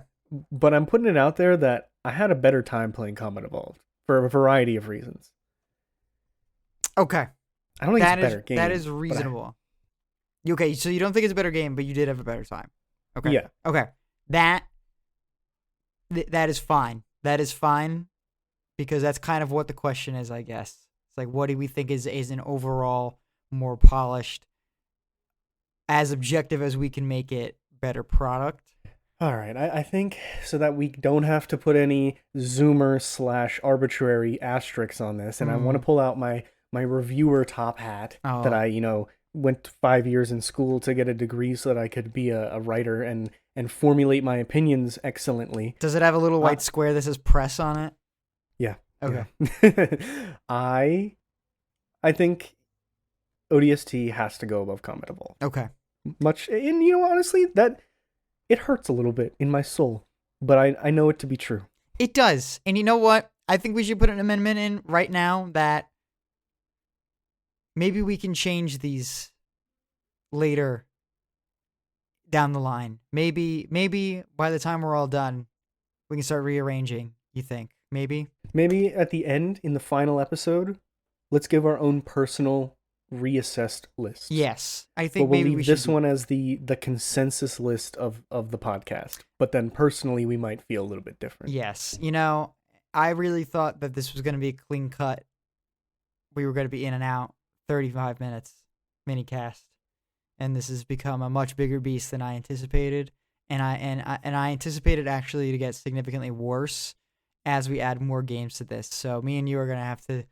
But I'm putting it out there that I had a better time playing Combat Evolved for a variety of reasons. Okay. I don't think it's a better game. That is reasonable. Okay, so you don't think it's a better game, but you did have a better time. Okay. Yeah. Okay. That is fine. That is fine, because that's kind of what the question is, I guess. It's like, what do we think is an overall more polished, as objective as we can make it, better product? All right, I think so that we don't have to put any zoomer/arbitrary asterisks on this, and I want to pull out my reviewer top hat that I went 5 years in school to get a degree so that I could be a writer and formulate my opinions excellently. Does it have a little white square that says press on it? Yeah. Okay. Yeah. I think ODST has to go above Combat Evolved. Okay. And honestly, that it hurts a little bit in my soul, but I know it to be true. It does. And you know what? I think we should put an amendment in right now that maybe we can change these later down the line. Maybe by the time we're all done, we can start rearranging, you think? Maybe at the end, in the final episode, let's give our own personal reassessed list. Yes. I think we'll maybe leave we this should one as the consensus list of the podcast. But then personally, we might feel a little bit different. Yes. I really thought that this was going to be a clean cut. We were going to be in and out 35 minutes minicast. And this has become a much bigger beast than I anticipated. And I anticipated actually to get significantly worse as we add more games to this. So me and you are going to have to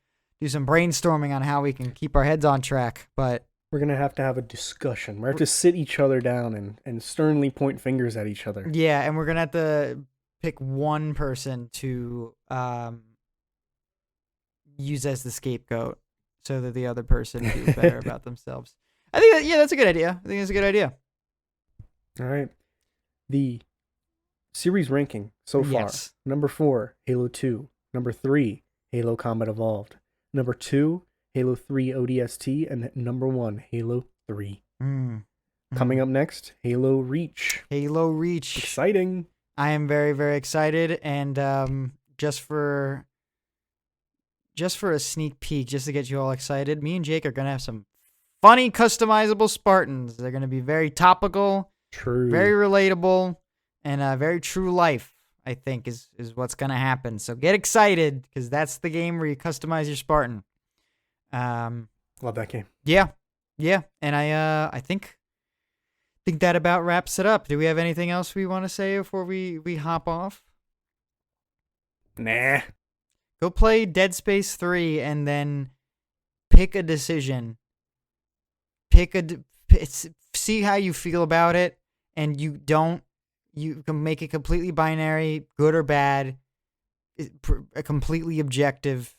do some brainstorming on how we can keep our heads on track. But we're going to have a discussion. We're going to have to sit each other down and sternly point fingers at each other. Yeah, and we're going to have to pick one person to use as the scapegoat so that the other person feels better about themselves. I think that's a good idea. I think that's a good idea. All right. The series ranking so far. Yes. Number 4, Halo 2. Number 3, Halo Combat Evolved. Number 2, Halo 3 ODST. And number 1, Halo 3. Coming up next, Halo Reach. Halo Reach. just for a sneak peek, just to get you all excited, me and Jake are gonna have some funny customizable Spartans. They're gonna be very topical, True. very relatable, and very true life. I think is what's gonna happen. So get excited because that's the game where you customize your Spartan. Love that game. Yeah, and I think that about wraps it up. Do we have anything else we want to say before we hop off? Nah. Go play Dead Space 3 and then pick a decision. See how you feel about it, and you can make it completely binary, good or bad, completely objective.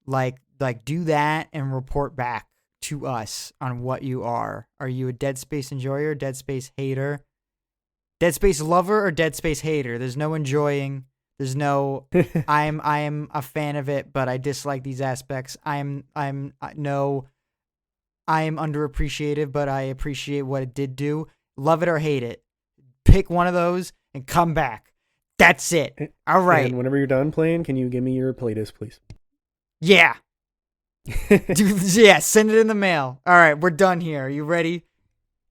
Like do that and report back to us on what you are. Are you a Dead Space enjoyer, Dead Space hater, Dead Space lover, or Dead Space hater? There's no enjoying. There's no I am a fan of it, but I dislike these aspects. I am underappreciated, but I appreciate what it did do. Love it or hate it. Pick one of those and come back. That's it. All right. And whenever you're done playing, can you give me your playlist, please? Yeah. Yeah, send it in the mail. All right, we're done here. Are you ready?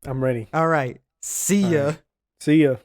I'm ready. All right. See ya. Right. See ya.